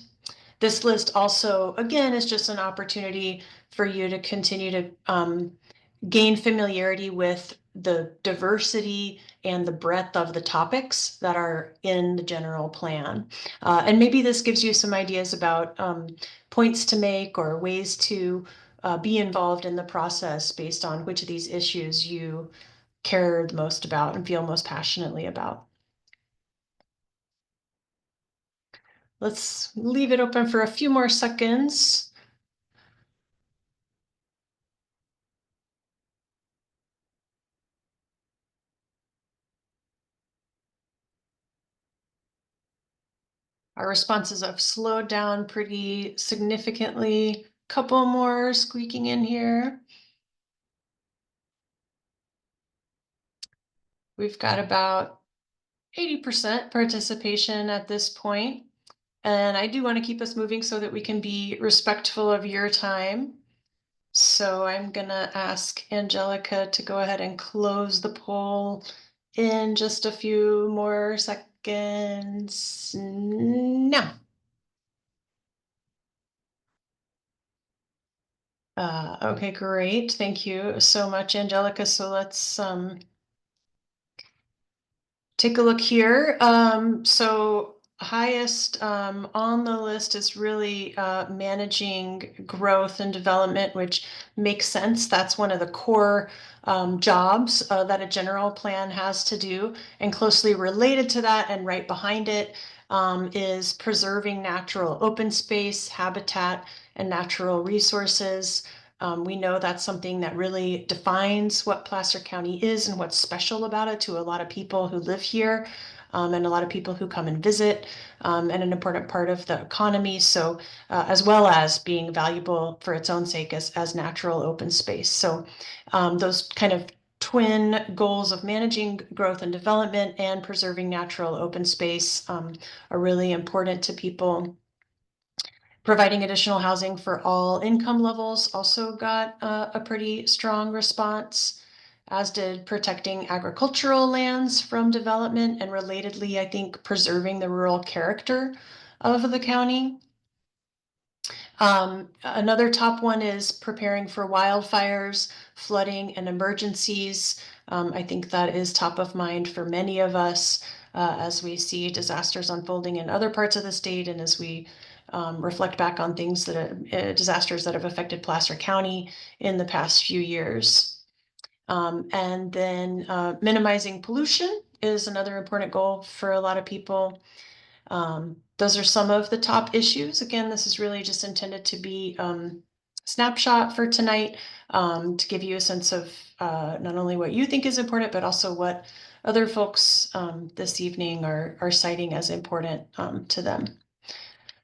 This list also, again, is just an opportunity for you to continue to gain familiarity with the diversity and the breadth of the topics that are in the general plan. And maybe this gives you some ideas about points to make or ways to be involved in the process based on which of these issues you care the most about and feel most passionately about. Let's leave it open for a few more seconds. Our responses have slowed down pretty significantly. Couple more squeaking in here. We've got about 80% participation at this point. And I do want to keep us moving so that we can be respectful of your time. So I'm gonna ask Angelica to go ahead and close the poll in just a few more seconds now. Okay, great. Thank you so much, Angelica. So let's take a look here. So highest on the list is really managing growth and development, which makes sense. That's one of the core jobs that a general plan has to do. And closely related to that and right behind it is preserving natural open space, habitat, and natural resources. We know that's something that really defines what Placer County is and what's special about it to a lot of people who live here and a lot of people who come and visit and an important part of the economy. So as well as being valuable for its own sake as natural open space. So those kind of twin goals of managing growth and development and preserving natural open space are really important to people. Providing additional housing for all income levels also got a pretty strong response, as did protecting agricultural lands from development and relatedly, I think, preserving the rural character of the county. Another top one is preparing for wildfires, flooding, and emergencies. I think that is top of mind for many of us as we see disasters unfolding in other parts of the state and as we reflect back on things disasters that have affected Placer County in the past few years. And then minimizing pollution is another important goal for a lot of people. Those are some of the top issues. Again, this is really just intended to be a snapshot for tonight to give you a sense of not only what you think is important, but also what other folks this evening are citing as important to them.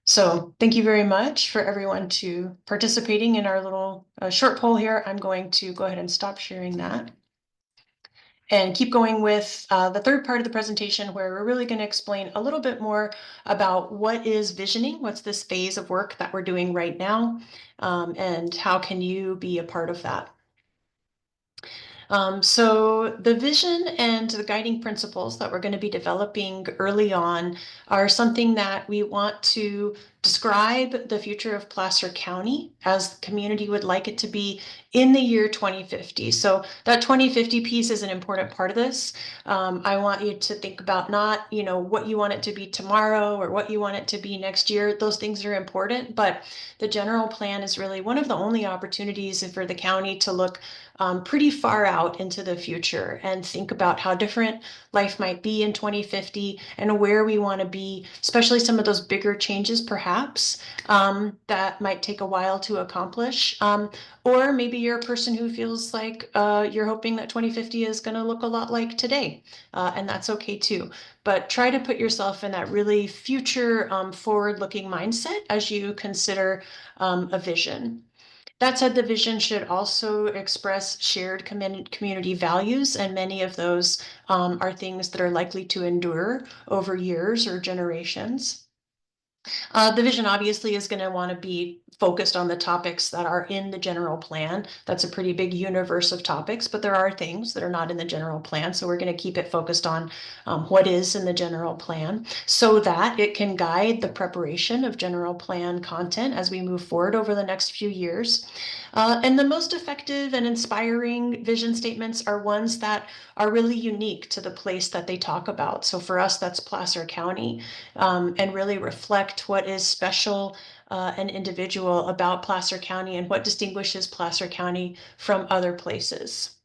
So thank you very much for everyone to participating in our little short poll here. I'm going to go ahead and stop sharing that and keep going with the third part of the presentation where we're really going to explain a little bit more about what is visioning, what's this phase of work that we're doing right now, and how can you be a part of that. So the vision and the guiding principles that we're going to be developing early on are something that we want to describe the future of Placer County as the community would like it to be in the year 2050. So that 2050 piece is an important part of this. I want you to think about not, what you want it to be tomorrow or what you want it to be next year. Those things are important, but the general plan is really one of the only opportunities for the county to look pretty far out into the future and think about how different life might be in 2050 and where we want to be, especially some of those bigger changes perhaps that might take a while to accomplish. Or maybe you're a person who feels like you're hoping that 2050 is going to look a lot like today, and that's okay too. But try to put yourself in that really future forward-looking mindset as you consider a vision. That said, the vision should also express shared community values, and many of those are things that are likely to endure over years or generations. The vision obviously is going to want to be focused on the topics that are in the general plan. That's a pretty big universe of topics, but there are things that are not in the general plan. So we're going to keep it focused on what is in the general plan so that it can guide the preparation of general plan content as we move forward over the next few years. And the most effective and inspiring vision statements are ones that are really unique to the place that they talk about. So for us, that's Placer County, and really reflect what is special and individual about Placer County and what distinguishes Placer County from other places.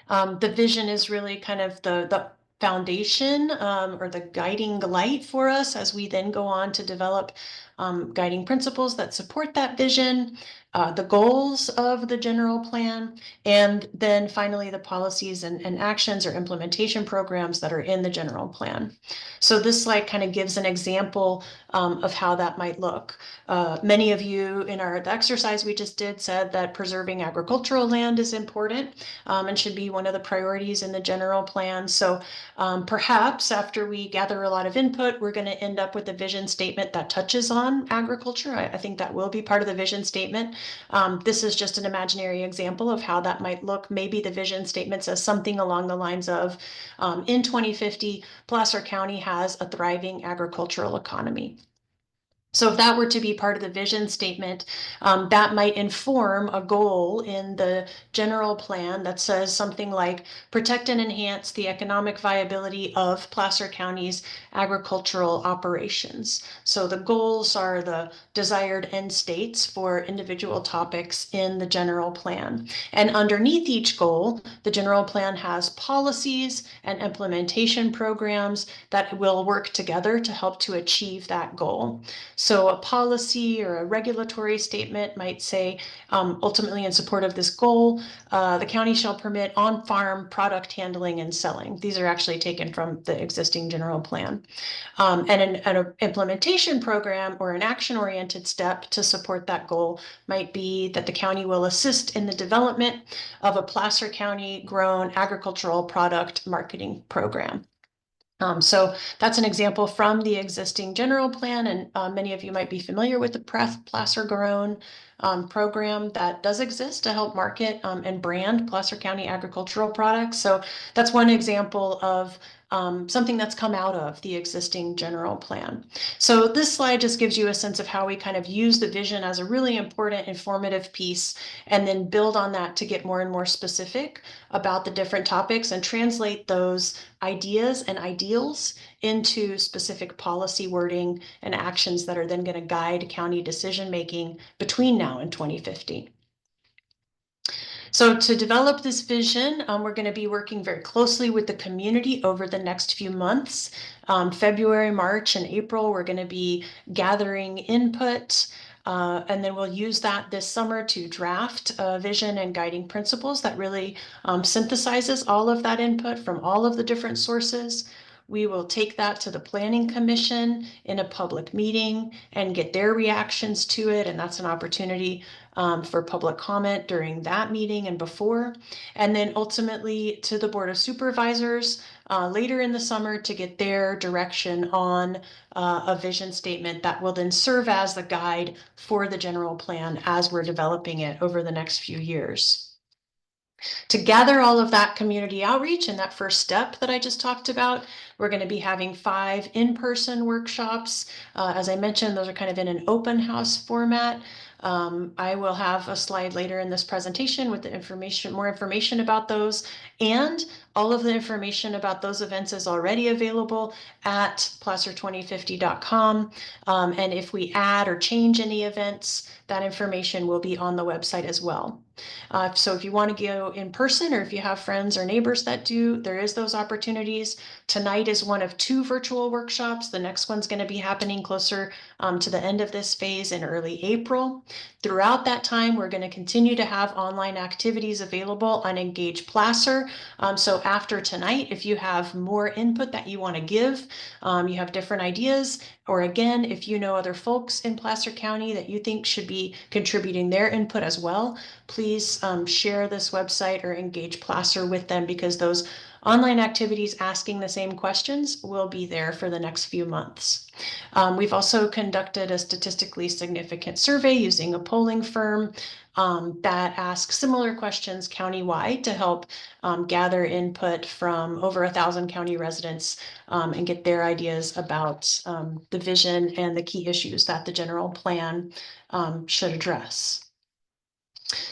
The vision is really kind of the foundation or the guiding light for us as we then go on to develop guiding principles that support that vision, the goals of the general plan, and then finally the policies and actions or implementation programs that are in the general plan. So this slide kind of gives an example of how that might look. Many of you in the exercise we just did said that preserving agricultural land is important and should be one of the priorities in the general plan. So perhaps after we gather a lot of input, we're going to end up with a vision statement that touches on agriculture. I think that will be part of the vision statement. This is just an imaginary example of how that might look. Maybe the vision statement says something along the lines of, in 2050, Placer County has a thriving agricultural economy. So if that were to be part of the vision statement, that might inform a goal in the general plan that says something like protect and enhance the economic viability of Placer County's agricultural operations. So the goals are the desired end states for individual topics in the general plan. And underneath each goal, the general plan has policies and implementation programs that will work together to help to achieve that goal. So a policy or a regulatory statement might say, ultimately in support of this goal, the county shall permit on-farm product handling and selling. These are actually taken from the existing general plan. And an implementation program or an action-oriented step to support that goal might be that the county will assist in the development of a Placer County grown agricultural product marketing program. So that's an example from the existing general plan, and many of you might be familiar with the Placer Grown program that does exist to help market and brand Placer County agricultural products. So that's one example of something that's come out of the existing general plan. So this slide just gives you a sense of how we kind of use the vision as a really important informative piece, and then build on that to get more and more specific about the different topics and translate those ideas and ideals into specific policy wording and actions that are then going to guide county decision making between now and 2050. So to develop this vision, we're going to be working very closely with the community over the next few months. February, March, and April, we're going to be gathering input. And then we'll use that this summer to draft a vision and guiding principles that really synthesizes all of that input from all of the different sources. We will take that to the Planning Commission in a public meeting and get their reactions to it. And that's an opportunity for public comment during that meeting and before. And then ultimately to the Board of Supervisors later in the summer to get their direction on a vision statement that will then serve as the guide for the general plan as we're developing it over the next few years. To gather all of that community outreach and that first step that I just talked about, we're going to be having 5 in-person workshops. As I mentioned, those are kind of in an open house format. I will have a slide later in this presentation with the information, more information about those, and all of the information about those events is already available at placer2050.com. And if we add or change any events, that information will be on the website as well. So if you want to go in person, or if you have friends or neighbors that do, there is those opportunities. Tonight is one of 2 virtual workshops. The next one's going to be happening closer to the end of this phase in early April. Throughout that time, we're going to continue to have online activities available on Engage Placer. So after tonight, if you have more input that you want to give, you have different ideas, or again, if you know other folks in Placer County that you think should be contributing their input as well, please share this website or Engage Placer with them, because those online activities asking the same questions will be there for the next few months. We've also conducted a statistically significant survey using a polling firm that asks similar questions countywide to help gather input from over 1,000 county residents and get their ideas about the vision and the key issues that the general plan should address.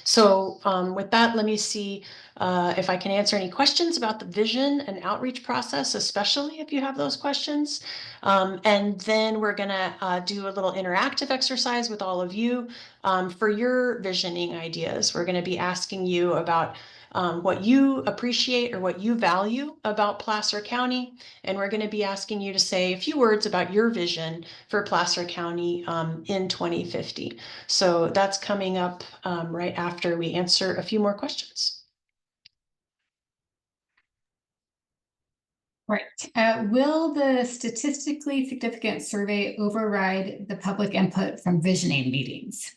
So with that, let me see if I can answer any questions about the vision and outreach process, especially if you have those questions. And then we're going to do a little interactive exercise with all of you for your visioning ideas. We're going to be asking you about what you appreciate or what you value about Placer County. And we're going to be asking you to say a few words about your vision for Placer County in 2050. So that's coming up right after we answer a few more questions. Right. Will the statistically significant survey override the public input from visioning meetings?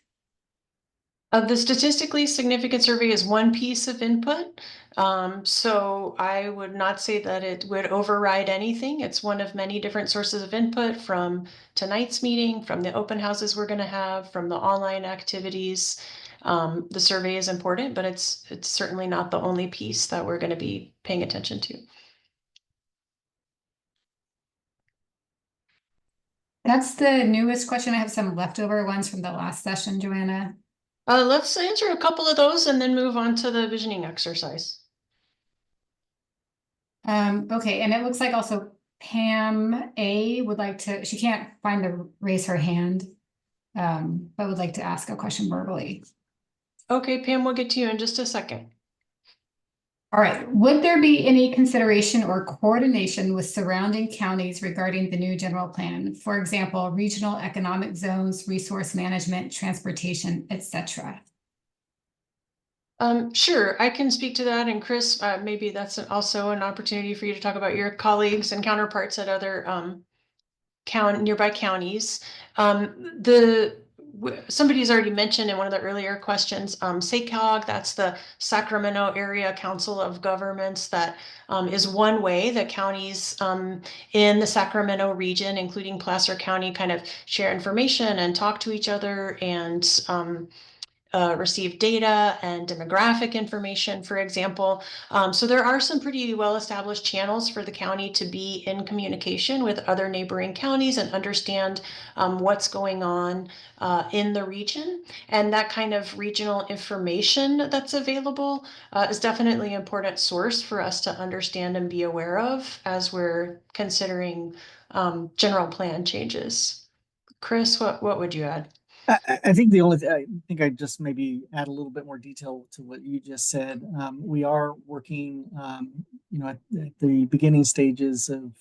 The statistically significant survey is one piece of input. So I would not say that it would override anything. It's one of many different sources of input from tonight's meeting, from the open houses we're going to have, from the online activities. The survey is important, but it's certainly not the only piece that we're going to be paying attention to. That's the newest question. I have some leftover ones from the last session, Joanna. Let's answer a couple of those and then move on to the visioning exercise. Okay, and it looks like also Pam A would like to, she can't find the raise her hand, but would like to ask a question verbally. Okay, Pam, we'll get to you in just a second. All right, would there be any consideration or coordination with surrounding counties regarding the new general plan? For example, regional economic zones, resource management, transportation, etc. Sure, I can speak to that. And Chris, maybe that's also an opportunity for you to talk about your colleagues and counterparts at other nearby counties. Somebody's already mentioned in one of the earlier questions, SACOG, that's the Sacramento Area Council of Governments. That is one way that counties in the Sacramento region, including Placer County, kind of share information and talk to each other and receive data and demographic information, for example. So there are some pretty well-established channels for the county to be in communication with other neighboring counties and understand what's going on in the region. And that kind of regional information that's available is definitely an important source for us to understand and be aware of as we're considering general plan changes. Chris, what would you add? I think the only thing, I think I just maybe add a little bit more detail to what you just said. We are working, at the beginning stages of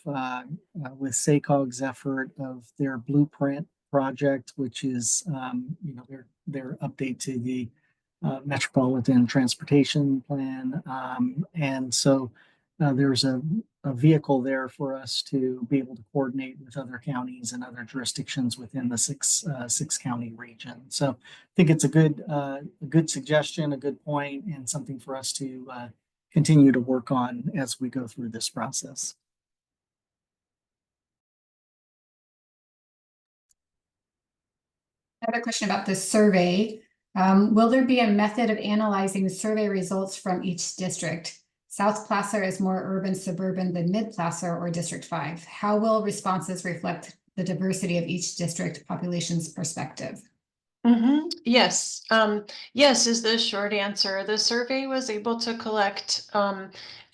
with SACOG's effort of their blueprint project, which is, their update to the Metropolitan Transportation Plan. And so there's a vehicle there for us to be able to coordinate with other counties and other jurisdictions within the six county region. So I think it's a good suggestion, a good point, and something for us to continue to work on as we go through this process. Another question about this survey. Will there be a method of analyzing survey results from each district? South Placer is more urban suburban than Mid Placer or District 5. How will responses reflect the diversity of each district population's perspective? Yes. Yes is the short answer. The survey was able to collect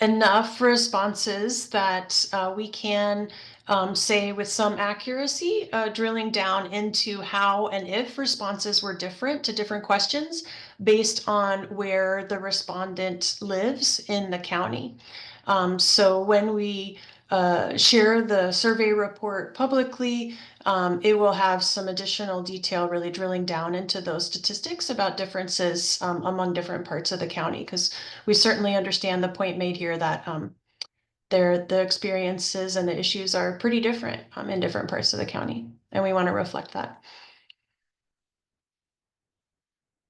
enough responses that we can say with some accuracy, drilling down into how and if responses were different to different questions based on where the respondent lives in the county. So when we share the survey report publicly, it will have some additional detail really drilling down into those statistics about differences among different parts of the county, because we certainly understand the point made here that the experiences and the issues are pretty different in different parts of the county, and we want to reflect that.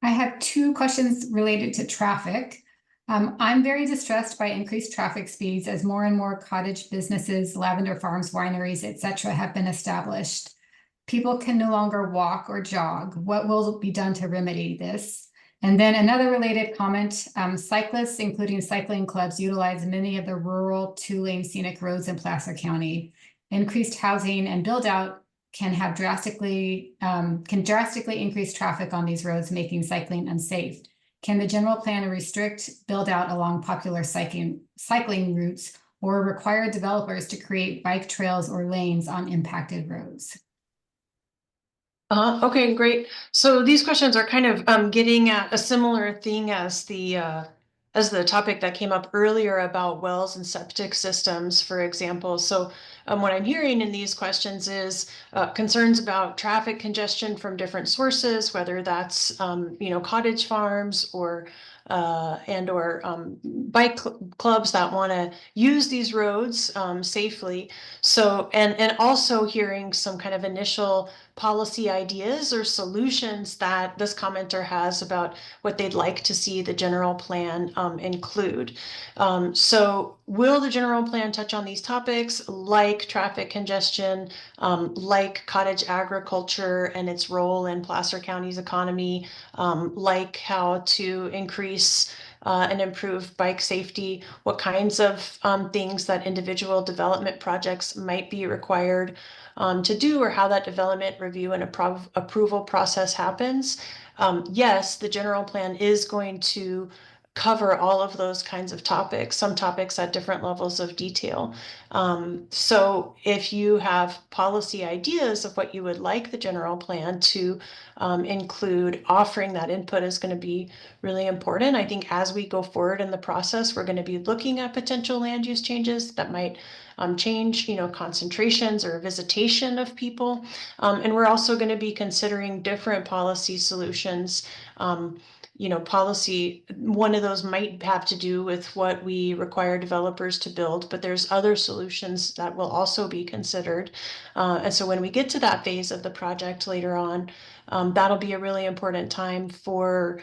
I have two questions related to traffic. I'm very distressed by increased traffic speeds as more and more cottage businesses, lavender farms, wineries, etc. have been established. People can no longer walk or jog. What will be done to remedy this? And then another related comment, cyclists, including cycling clubs, utilize many of the rural two-lane scenic roads in Placer County. Increased housing and build out can drastically increase traffic on these roads, making cycling unsafe. Can the general plan restrict build out along popular cycling routes or require developers to create bike trails or lanes on impacted roads? Okay, great. So these questions are kind of getting at a similar thing as the as the topic that came up earlier about wells and septic systems, for example. So what I'm hearing in these questions is concerns about traffic congestion from different sources, whether that's cottage farms or bike clubs that want to use these roads safely. So and also hearing some kind of initial policy ideas or solutions that this commenter has about what they'd like to see the general plan include. So will the general plan touch on these topics like traffic congestion, like cottage agriculture and its role in Placer County's economy, like how to increase and improve bike safety, what kinds of things that individual development projects might be required to do, or how that development review and approval process happens. Yes, the general plan is going to cover all of those kinds of topics, some topics at different levels of detail. So if you have policy ideas of what you would like the general plan to include, offering that input is going to be really important. I think as we go forward in the process, we're going to be looking at potential land use changes that might change, concentrations or visitation of people. And we're also going to be considering different policy solutions. Policy, one of those might have to do with what we require developers to build, but there's other solutions that will also be considered. And so when we get to that phase of the project later on, that'll be a really important time for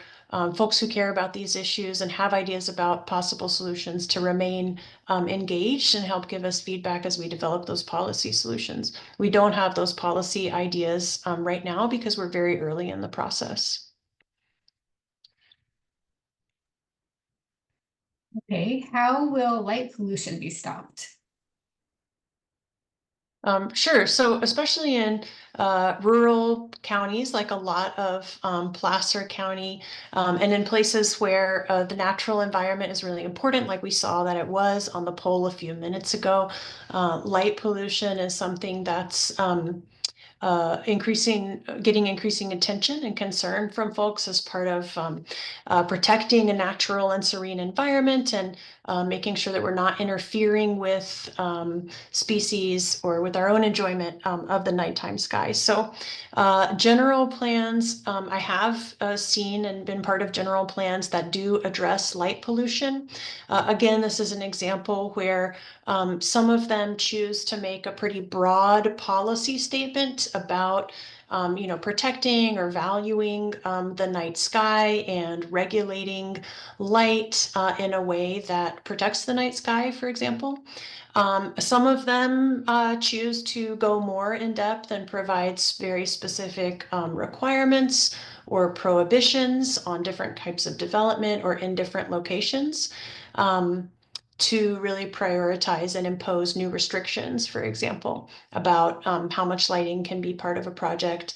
folks who care about these issues and have ideas about possible solutions to remain engaged and help give us feedback as we develop those policy solutions. We don't have those policy ideas right now because we're very early in the process. Okay, how will light pollution be stopped? Sure. So especially in rural counties, like a lot of Placer County, and in places where the natural environment is really important, like we saw that it was on the poll a few minutes ago, light pollution is something that's getting increasing attention and concern from folks as part of protecting a natural and serene environment and making sure that we're not interfering with species or with our own enjoyment of the nighttime sky. So general plans, I have seen and been part of general plans that do address light pollution. Again, this is an example where some of them choose to make a pretty broad policy statement about protecting or valuing the night sky and regulating light in a way that protects the night sky, for example. Some of them choose to go more in depth and provides very specific requirements or prohibitions on different types of development or in different locations. To really prioritize and impose new restrictions, for example, about how much lighting can be part of a project.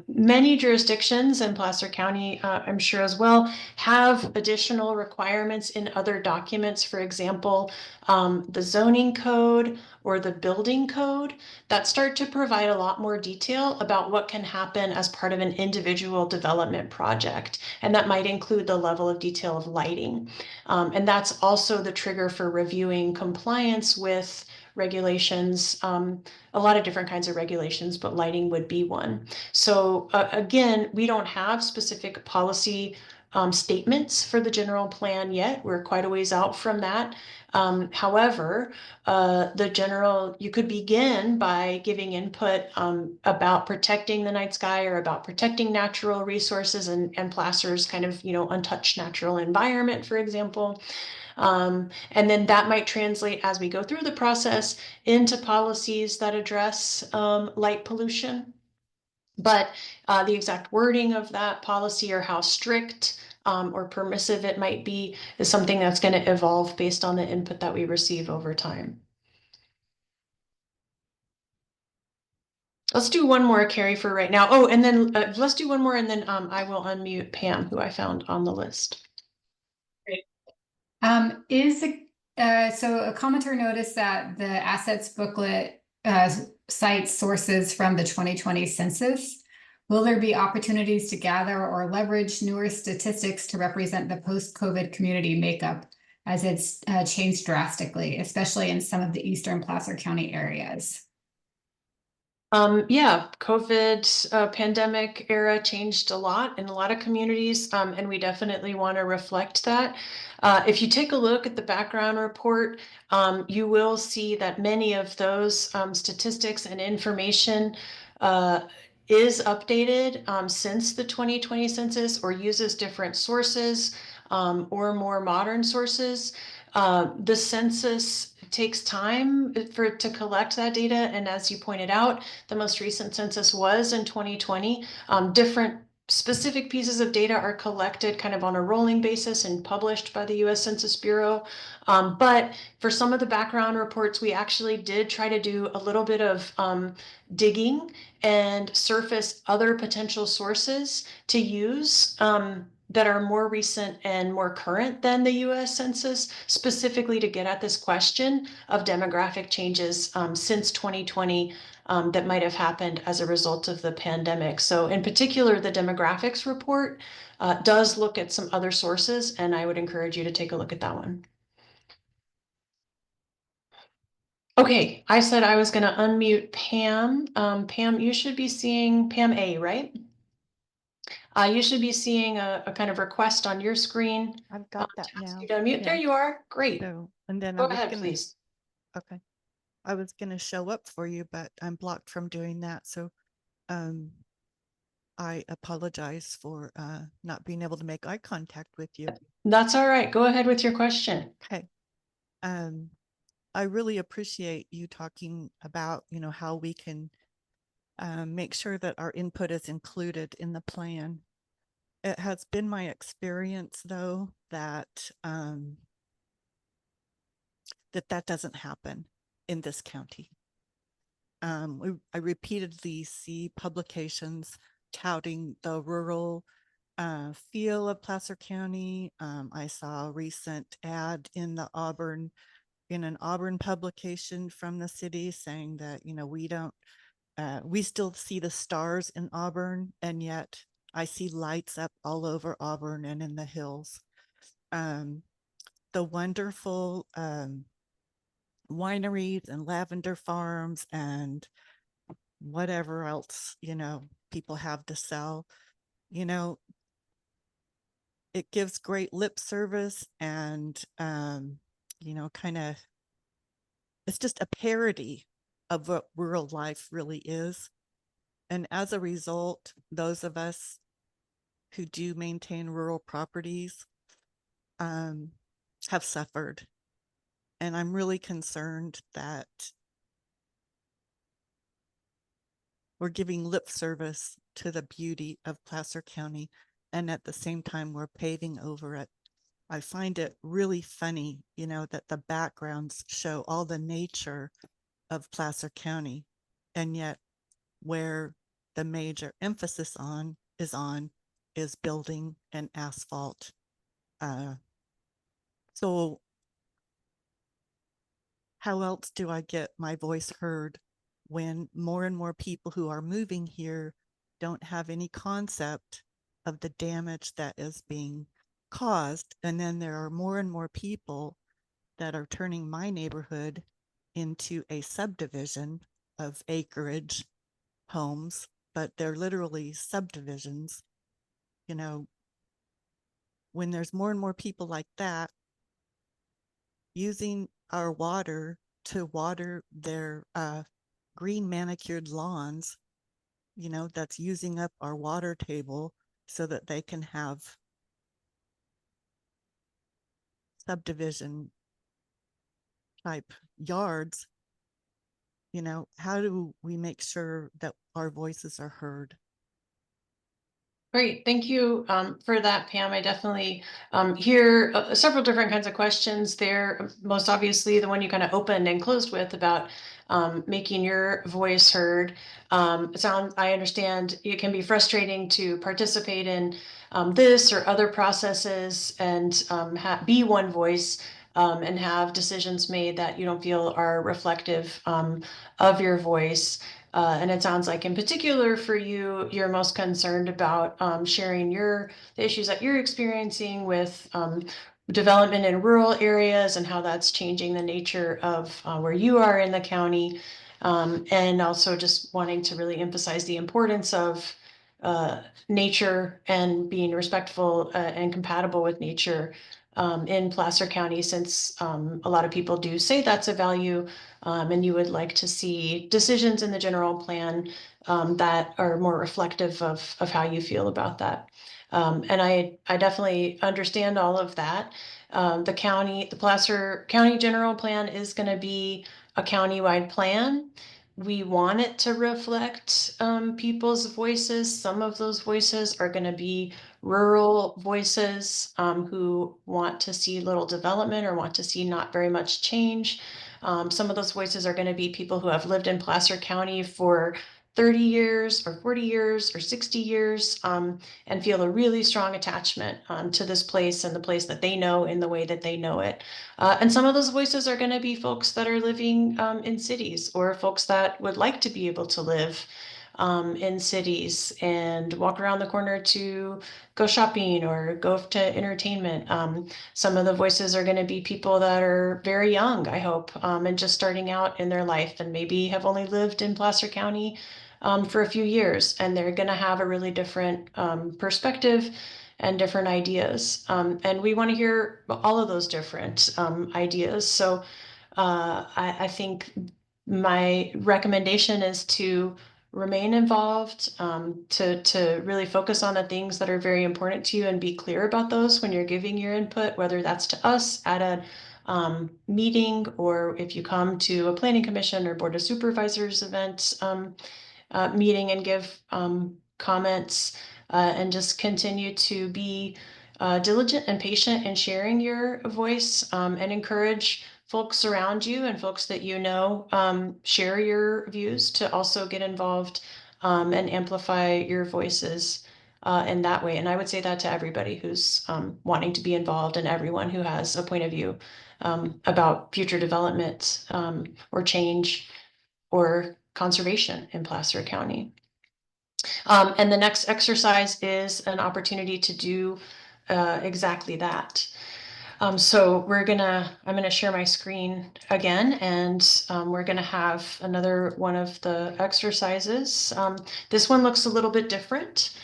Many jurisdictions in Placer County, I'm sure as well, have additional requirements in other documents, for example, the zoning code or the building code that start to provide a lot more detail about what can happen as part of an individual development project. And that might include the level of detail of lighting. And that's also the trigger for reviewing compliance with regulations, a lot of different kinds of regulations, but lighting would be one. So again, we don't have specific policy statements for the general plan yet. We're quite a ways out from that. However, you could begin by giving input about protecting the night sky or about protecting natural resources and Placer's kind of, untouched natural environment, for example. And then that might translate as we go through the process into policies that address light pollution. But the exact wording of that policy or how strict or permissive it might be is something that's going to evolve based on the input that we receive over time. Let's do one more, Carrie, for right now. Oh, and then let's do one more, and then I will unmute Pam, who I found on the list. Great. So a commenter noticed that the assets booklet cites sources from the 2020 census. Will there be opportunities to gather or leverage newer statistics to represent the post-COVID community makeup as it's changed drastically, especially in some of the eastern Placer County areas? Yeah, COVID pandemic era changed a lot in a lot of communities, and we definitely want to reflect that. If you take a look at the background report, you will see that many of those statistics and information is updated since the 2020 census, or uses different sources or more modern sources. The census takes time to collect that data, and as you pointed out, the most recent census was in 2020. Different specific pieces of data are collected kind of on a rolling basis and published by the US Census Bureau. But for some of the background reports, we actually did try to do a little bit of digging and surface other potential sources to use that are more recent and more current than the US Census, specifically to get at this question of demographic changes since 2020 that might have happened as a result of the pandemic. So in particular, the demographics report does look at some other sources, and I would encourage you to take a look at that one. Okay, I said I was going to unmute Pam. Pam, you should be seeing Pam A, right? You should be seeing a kind of request on your screen. I've got that To ask now. you to unmute. There Yeah. you are. Great. So, and then Go I was ahead, gonna, please. okay. I was gonna show up for you, but I'm blocked from doing that. So, I apologize for not being able to make eye contact with you. That's all right. Go ahead with your question. Okay. I really appreciate you talking about, how we can make sure that our input is included in the plan. It has been my experience, though, that that doesn't happen in this county. I repeatedly see publications touting the rural feel of Placer County. I saw a recent ad in an Auburn publication from the city saying that, we still see the stars in Auburn, and yet I see lights up all over Auburn and in the hills. The wonderful wineries and lavender farms and whatever else, people have to sell, it gives great lip service and, kind of, it's just a parody of what rural life really is. And as a result, those of us who do maintain rural properties have suffered. And I'm really concerned that we're giving lip service to the beauty of Placer County, and at the same time we're paving over it. I find it really funny, that the backgrounds show all the nature of Placer County, and yet where the major emphasis is building and asphalt. So how else do I get my voice heard when more and more people who are moving here don't have any concept of the damage that is being caused? And then there are more and more people that are turning my neighborhood into a subdivision of acreage homes, but they're literally subdivisions. When there's more and more people like that using our water to water their green manicured lawns, that's using up our water table so that they can have subdivision type yards. How do we make sure that our voices are heard? Great, thank you for that, Pam. I definitely hear several different kinds of questions there. Most obviously, the one you kind of opened and closed with about making your voice heard. I understand it can be frustrating to participate in this or other processes and be one voice and have decisions made that you don't feel are reflective of your voice. And it sounds like in particular for you, you're most concerned about sharing the issues that you're experiencing with development in rural areas and how that's changing the nature of where you are in the county. And also just wanting to really emphasize the importance of nature and being respectful and compatible with nature in Placer County, since a lot of people do say that's a value, and you would like to see decisions in the general plan that are more reflective of how you feel about that. And I definitely understand all of that. The Placer County General Plan is going to be a countywide plan. We want it to reflect people's voices. Some of those voices are going to be rural voices who want to see little development or want to see not very much change. Some of those voices are going to be people who have lived in Placer County for 30 years or 40 years or 60 years and feel a really strong attachment to this place and the place that they know in the way that they know it. And some of those voices are going to be folks that are living in cities, or folks that would like to be able to live in cities and walk around the corner to go shopping or go to entertainment. Some of the voices are going to be people that are very young, I hope, and just starting out in their life and maybe have only lived in Placer County for a few years, and they're going to have a really different perspective and different ideas. And we want to hear all of those different ideas. So I think my recommendation is to remain involved, to really focus on the things that are very important to you and be clear about those when you're giving your input, whether that's to us at a meeting, or if you come to a planning commission or board of supervisors event meeting and give comments, and just continue to be diligent and patient in sharing your voice, and encourage folks around you and folks that you know share your views to also get involved and amplify your voices in that way. And I would say that to everybody who's wanting to be involved, and everyone who has a point of view about future development or change or conservation in Placer County. And the next exercise is an opportunity to do exactly that. So I'm gonna share my screen again, and we're gonna have another one of the exercises. This one looks a little bit different.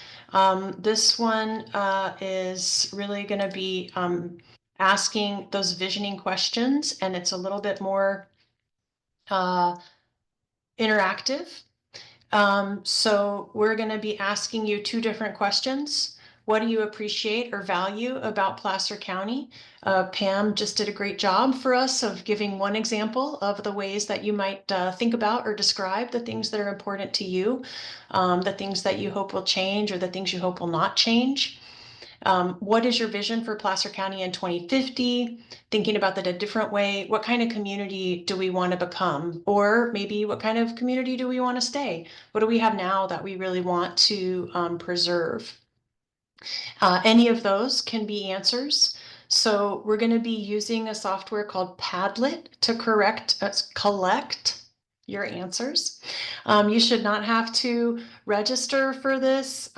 This one is really gonna be asking those visioning questions, and it's a little bit more interactive. So we're going to be asking you two different questions. What do you appreciate or value about Placer County? Pam just did a great job for us of giving one example of the ways that you might think about or describe the things that are important to you, the things that you hope will change or the things you hope will not change. What is your vision for Placer County in 2050? Thinking about that a different way. What kind of community do we want to become? Or maybe what kind of community do we want to stay? What do we have now that we really want to preserve? Any of those can be answers. So we're going to be using a software called Padlet to collect your answers. You should not have to register for this.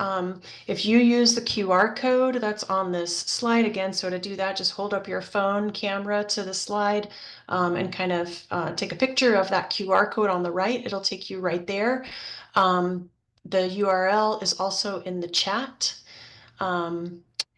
If you use the QR code that's on this slide, again, so to do that, just hold up your phone camera to the slide and kind of take a picture of that QR code on the right. It'll take you right there. The URL is also in the chat.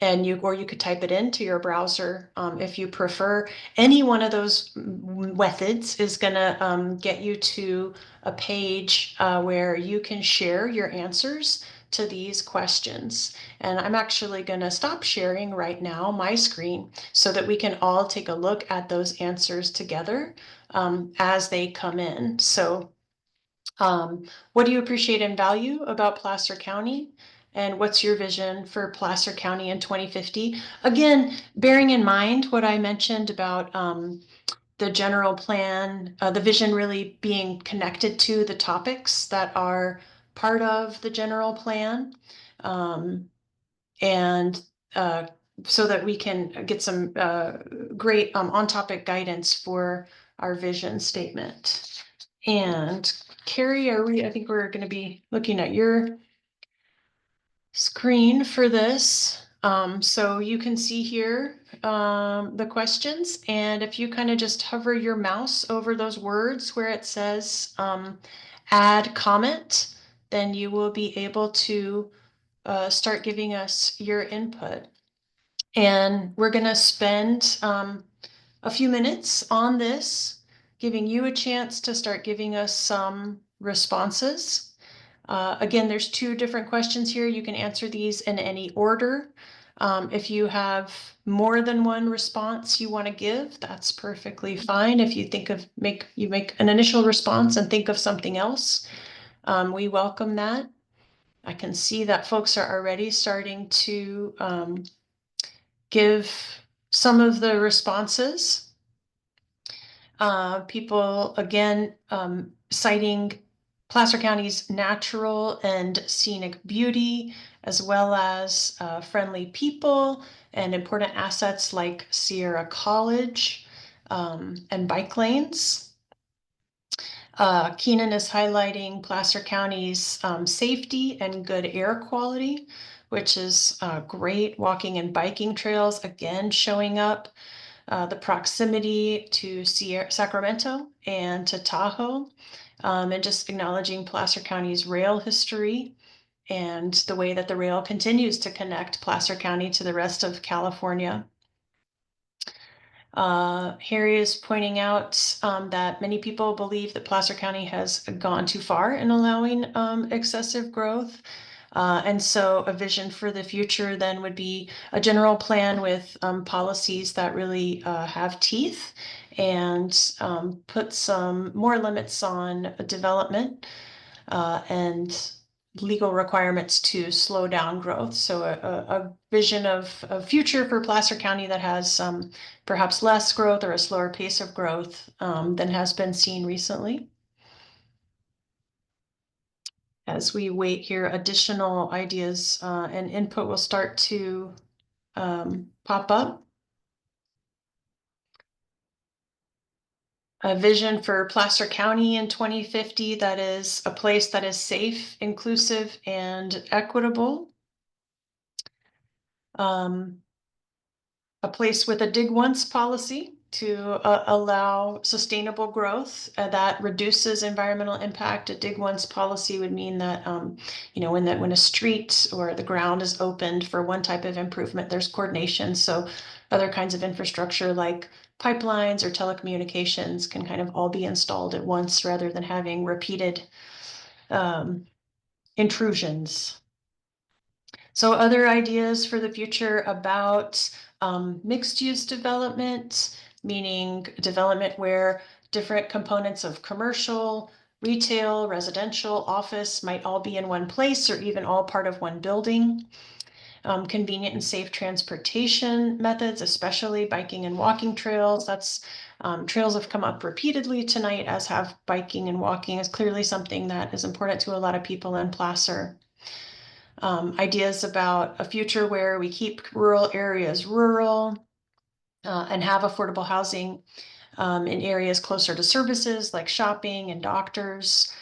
And you could type it into your browser if you prefer. Any one of those methods is going to get you to a page where you can share your answers to these questions. And I'm actually going to stop sharing right now my screen so that we can all take a look at those answers together as they come in. So what do you appreciate and value about Placer County? And what's your vision for Placer County in 2050? Again, bearing in mind what I mentioned about the general plan, the vision really being connected to the topics that are part of the general plan. And so that we can get some great on-topic guidance for our vision statement. And Carrie, I think we're going to be looking at your screen for this. So you can see here the questions, and if you kind of just hover your mouse over those words where it says add comment, then you will be able to start giving us your input. And we're going to spend a few minutes on this, giving you a chance to start giving us some responses. Again, there's 2 different questions here. You can answer these in any order. If you have more than one response you want to give, that's perfectly fine. If you think of make an initial response and think of something else, we welcome that. I can see that folks are already starting to give some of the responses. People, again, citing Placer County's natural and scenic beauty, as well as friendly people and important assets like Sierra College and bike lanes. Keenan is highlighting Placer County's safety and good air quality, which is great. Walking and biking trails, again, showing up. The proximity to Sacramento and to Tahoe, and just acknowledging Placer County's rail history and the way that the rail continues to connect Placer County to the rest of California. Harry is pointing out that many people believe that Placer County has gone too far in allowing excessive growth. And so a vision for the future then would be a general plan with policies that really have teeth and put some more limits on development and legal requirements to slow down growth. So a vision of a future for Placer County that has perhaps less growth or a slower pace of growth than has been seen recently. As we wait here, additional ideas and input will start to pop up. A vision for Placer County in 2050 that is a place that is safe, inclusive, and equitable. A place with a dig once policy to allow sustainable growth that reduces environmental impact. A dig once policy would mean that, when a street or the ground is opened for one type of improvement, there's coordination. So other kinds of infrastructure like pipelines or telecommunications can kind of all be installed at once rather than having repeated intrusions. So other ideas for the future about mixed use development, meaning development where different components of commercial, retail, residential, office might all be in one place or even all part of one building. Convenient and safe transportation methods, especially biking and walking trails. That's trails have come up repeatedly tonight, as have biking and walking is clearly something that is important to a lot of people in Placer. Ideas about a future where we keep rural areas rural and have affordable housing in areas closer to services like shopping and doctors,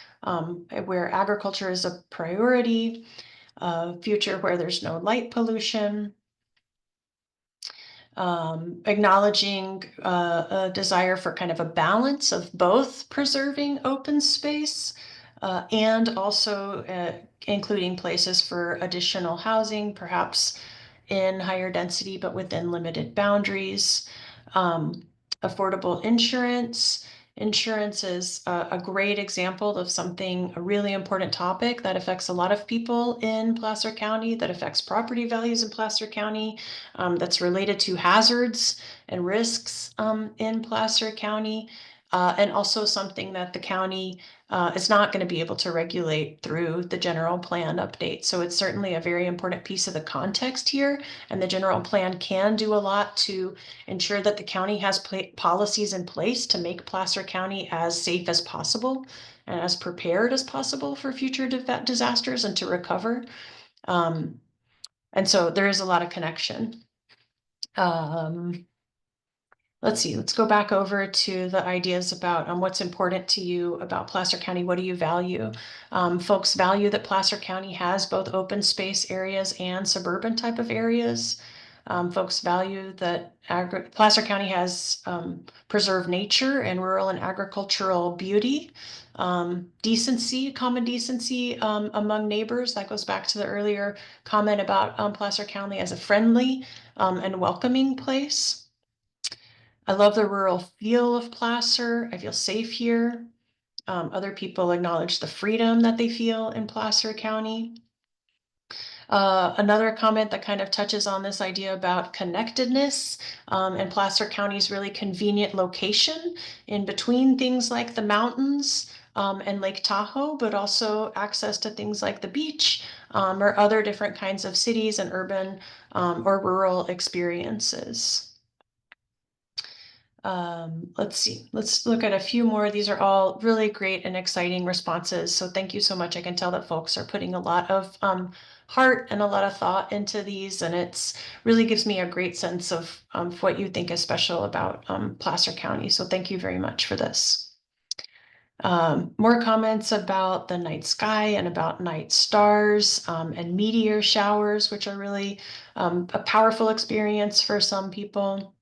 where agriculture is a priority, a future where there's no light pollution, acknowledging a desire for kind of a balance of both preserving open space and also including places for additional housing, perhaps in higher density, but within limited boundaries. Affordable insurance. Insurance is a great example of a really important topic that affects a lot of people in Placer County, that affects property values in Placer County, that's related to hazards and risks in Placer County, and also something that the county is not going to be able to regulate through the general plan update. So it's certainly a very important piece of the context here, and the general plan can do a lot to ensure that the county has policies in place to make Placer County as safe as possible and as prepared as possible for future disasters and to recover. And so there is a lot of connection. let's see, let's go back over to the ideas about what's important to you about Placer County. What do you value? Folks value that Placer County has both open space areas and suburban type of areas. Folks value that Placer County has preserved nature and rural and agricultural beauty. Decency, common decency among neighbors. That goes back to the earlier comment about Placer County as a friendly and welcoming place. I love the rural feel of Placer. I feel safe here. Other people acknowledge the freedom that they feel in Placer County. Another comment that kind of touches on this idea about connectedness and Placer County's really convenient location in between things like the mountains and Lake Tahoe, but also access to things like the beach or other different kinds of cities and urban or rural experiences. Let's see, let's look at a few more. These are all really great and exciting responses. So thank you so much. I can tell that folks are putting a lot of heart and a lot of thought into these, and it's really gives me a great sense of what you think is special about Placer County. So thank you very much for this. More comments about the night sky and about night stars and meteor showers, which are really a powerful experience for some people.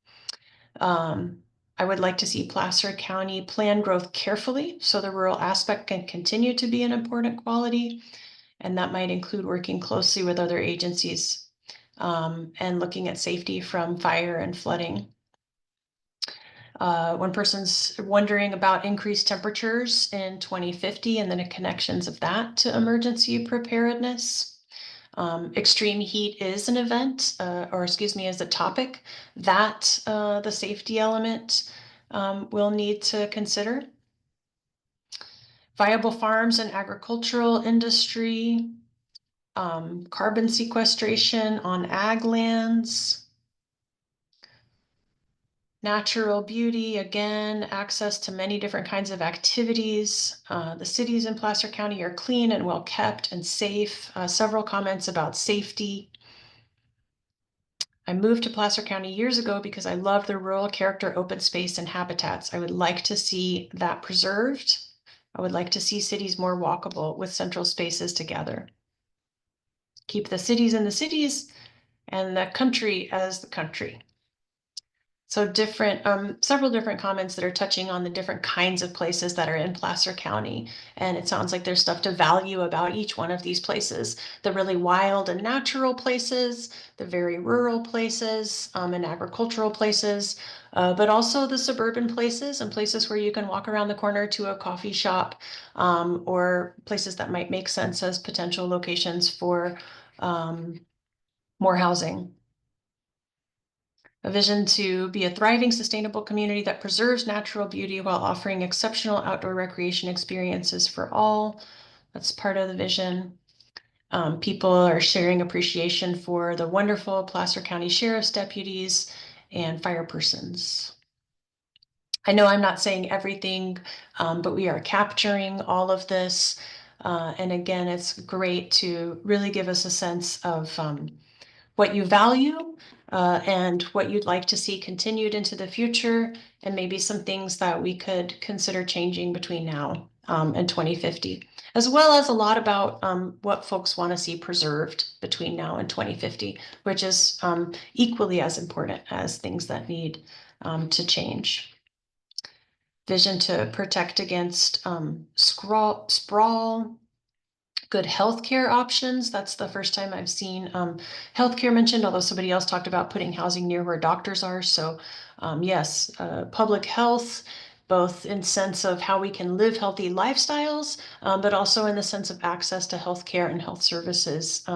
I would like to see Placer County plan growth carefully so the rural aspect can continue to be an important quality. And that might include working closely with other agencies and looking at safety from fire and flooding. One person's wondering about increased temperatures in 2050 and then the connections of that to emergency preparedness. Extreme heat is an event, is a topic that the safety element will need to consider. Viable farms and agricultural industry, carbon sequestration on ag lands, natural beauty, again, access to many different kinds of activities. The cities in Placer County are clean and well kept and safe. Several comments about safety. I moved to Placer County years ago because I love the rural character, open space, and habitats. I would like to see that preserved. I would like to see cities more walkable with central spaces together. Keep the cities in the cities and the country as the country. So several different comments that are touching on the different kinds of places that are in Placer County. And it sounds like there's stuff to value about each one of these places. The really wild and natural places, the very rural places and agricultural places, but also the suburban places and places where you can walk around the corner to a coffee shop or places that might make sense as potential locations for more housing. A vision to be a thriving, sustainable community that preserves natural beauty while offering exceptional outdoor recreation experiences for all. That's part of the vision. People are sharing appreciation for the wonderful Placer County Sheriff's deputies and fire persons. I know I'm not saying everything, but we are capturing all of this. And again, it's great to really give us a sense of what you value and what you'd like to see continued into the future, and maybe some things that we could consider changing between now and 2050, as well as a lot about what folks want to see preserved between now and 2050, which is equally as important as things that need to change. Vision to protect against sprawl, good healthcare options. That's the first time I've seen healthcare mentioned, although somebody else talked about putting housing near where doctors are. So yes, public health, both in sense of how we can live healthy lifestyles, but also in the sense of access to healthcare and health services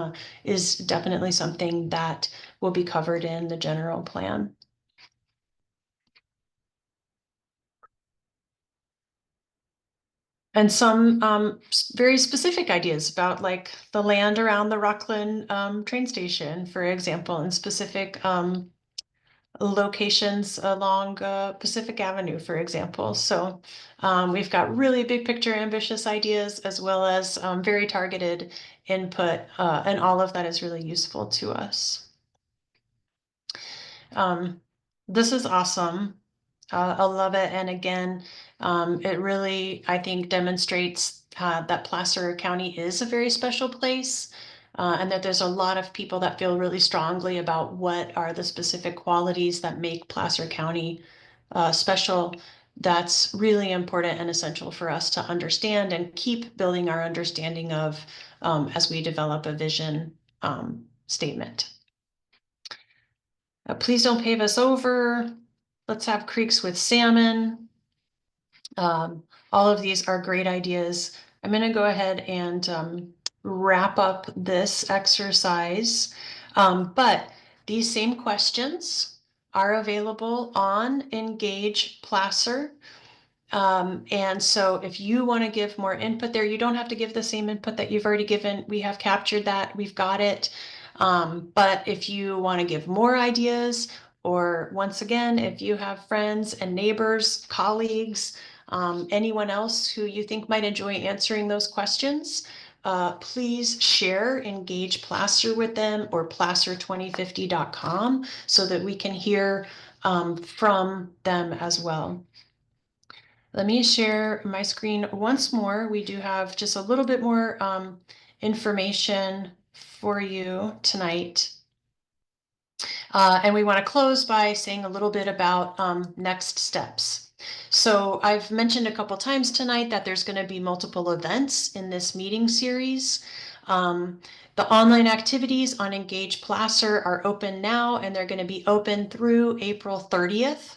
is definitely something that will be covered in the general plan. And some very specific ideas about like the land around the Rockland train station, for example, and specific locations along Pacific Avenue, for example. So we've got really big picture ambitious ideas as well as very targeted input, and all of that is really useful to us. This is awesome. I love it. And again, it really, I think, demonstrates that Placer County is a very special place. And that there's a lot of people that feel really strongly about what are the specific qualities that make Placer County special. That's really important and essential for us to understand and keep building our understanding of as we develop a vision statement. Please don't pave us over. Let's have creeks with salmon. All of these are great ideas. I'm going to go ahead and wrap up this exercise. But these same questions are available on Engage Placer. And so if you want to give more input there, you don't have to give the same input that you've already given. We have captured that. We've got it. But if you want to give more ideas, or once again, if you have friends and neighbors, colleagues, anyone else who you think might enjoy answering those questions, please share Engage Placer with them or placer2050.com so that we can hear from them as well. Let me share my screen once more. We do have just a little bit more information for you tonight. And we want to close by saying a little bit about next steps. So I've mentioned a couple times tonight that there's going to be multiple events in this meeting series. The online activities on Engage Placer are open now, and they're going to be open through April 30th.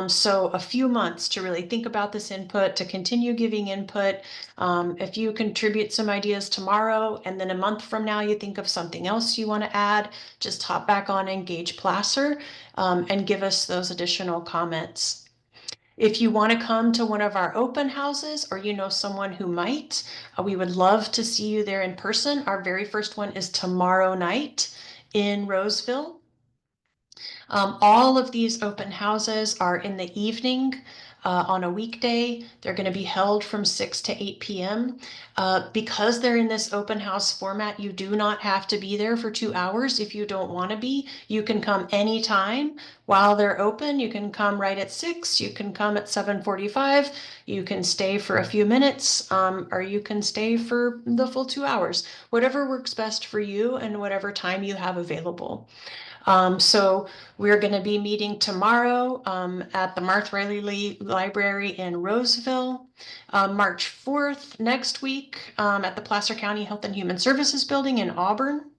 So a few months to really think about this input, to continue giving input. If you contribute some ideas tomorrow, and then a month from now you think of something else you want to add, just hop back on Engage Placer and give us those additional comments. If you want to come to one of our open houses, or you know someone who might, we would love to see you there in person. Our very first one is tomorrow night in Roseville. All of these open houses are in the evening on a weekday. They're going to be held from 6 to 8 p.m. Because they're in this open house format, you do not have to be there for 2 hours if you don't want to be. You can come anytime while they're open. You can come right at 6. You can come at 7:45. You can stay for a few minutes, or you can stay for the full 2 hours. Whatever works best for you and whatever time you have available. So we're going to be meeting tomorrow at the Martha Riley Library in Roseville. March 4th, next week, at the Placer County Health and Human Services Building in Auburn.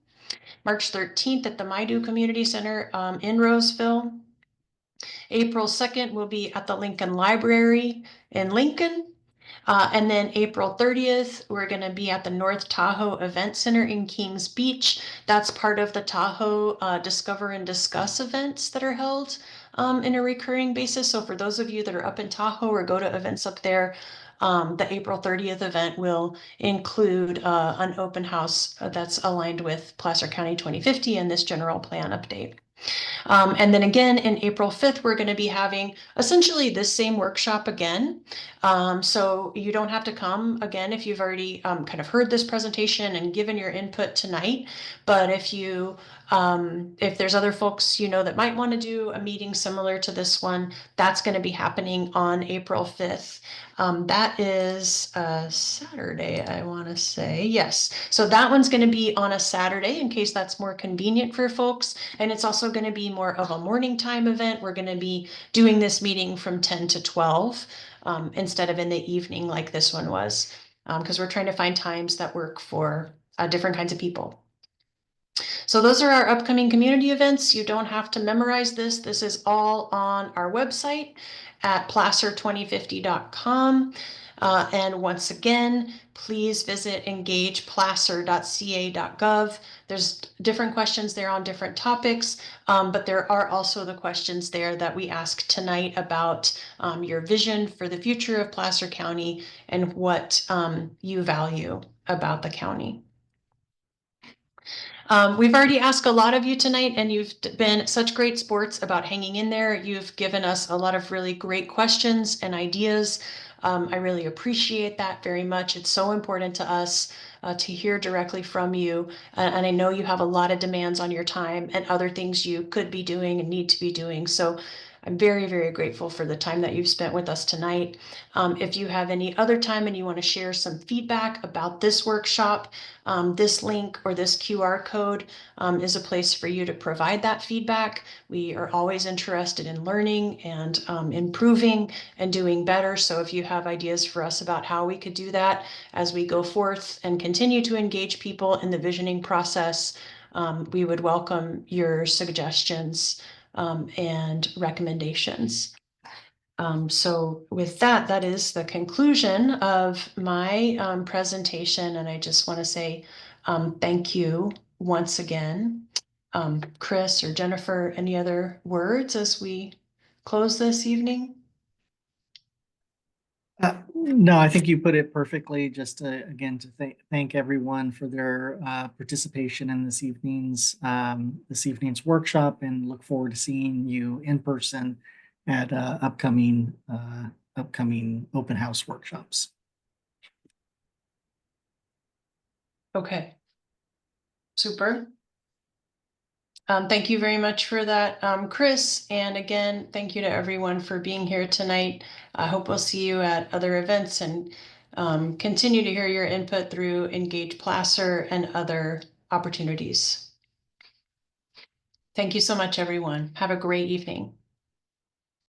March 13th at the Maidu Community Center in Roseville. April 2nd will be at the Lincoln Library in Lincoln. And then April 30th, we're going to be at the North Tahoe Event Center in Kings Beach. That's part of the Tahoe Discover and Discuss events that are held in a recurring basis. So for those of you that are up in Tahoe or go to events up there, the April 30th event will include an open house that's aligned with Placer County 2050 and this general plan update. And then again, in April 5th, we're going to be having essentially this same workshop again. So you don't have to come again if you've already kind of heard this presentation and given your input tonight. But if there's other folks you know that might want to do a meeting similar to this one, that's going to be happening on April 5th. That is a Saturday, I want to say. Yes. So that one's going to be on a Saturday in case that's more convenient for folks. And it's also going to be more of a morning time event. We're going to be doing this meeting from 10 to 12 instead of in the evening like this one was, because we're trying to find times that work for different kinds of people. So those are our upcoming community events. You don't have to memorize this. This is all on our website at placer2050.com. And once again, please visit engageplacer.ca.gov. There's different questions there on different topics, but there are also the questions there that we asked tonight about your vision for the future of Placer County and what you value about the county. We've already asked a lot of you tonight, and you've been such great sports about hanging in there. You've given us a lot of really great questions and ideas. I really appreciate that very much. It's so important to us to hear directly from you. And I know you have a lot of demands on your time and other things you could be doing and need to be doing. So I'm very, very grateful for the time that you've spent with us tonight. If you have any other time and you want to share some feedback about this workshop, this link or this QR code is a place for you to provide that feedback. We are always interested in learning and improving and doing better. So if you have ideas for us about how we could do that as we go forth and continue to engage people in the visioning process, we would welcome your suggestions and recommendations. So with that, that is the conclusion of my presentation. And I just want to say thank you once again. Chris or Jennifer, any other words as we close this evening? No, I think you put it perfectly. Just again to thank everyone for their participation in this evening's workshop, and look forward to seeing you in person at upcoming open house workshops. Okay. Super. Thank you very much for that, Chris. And again, thank you to everyone for being here tonight. I hope we'll see you at other events and continue to hear your input through Engage Placer and other opportunities. Thank you so much, everyone. Have a great evening.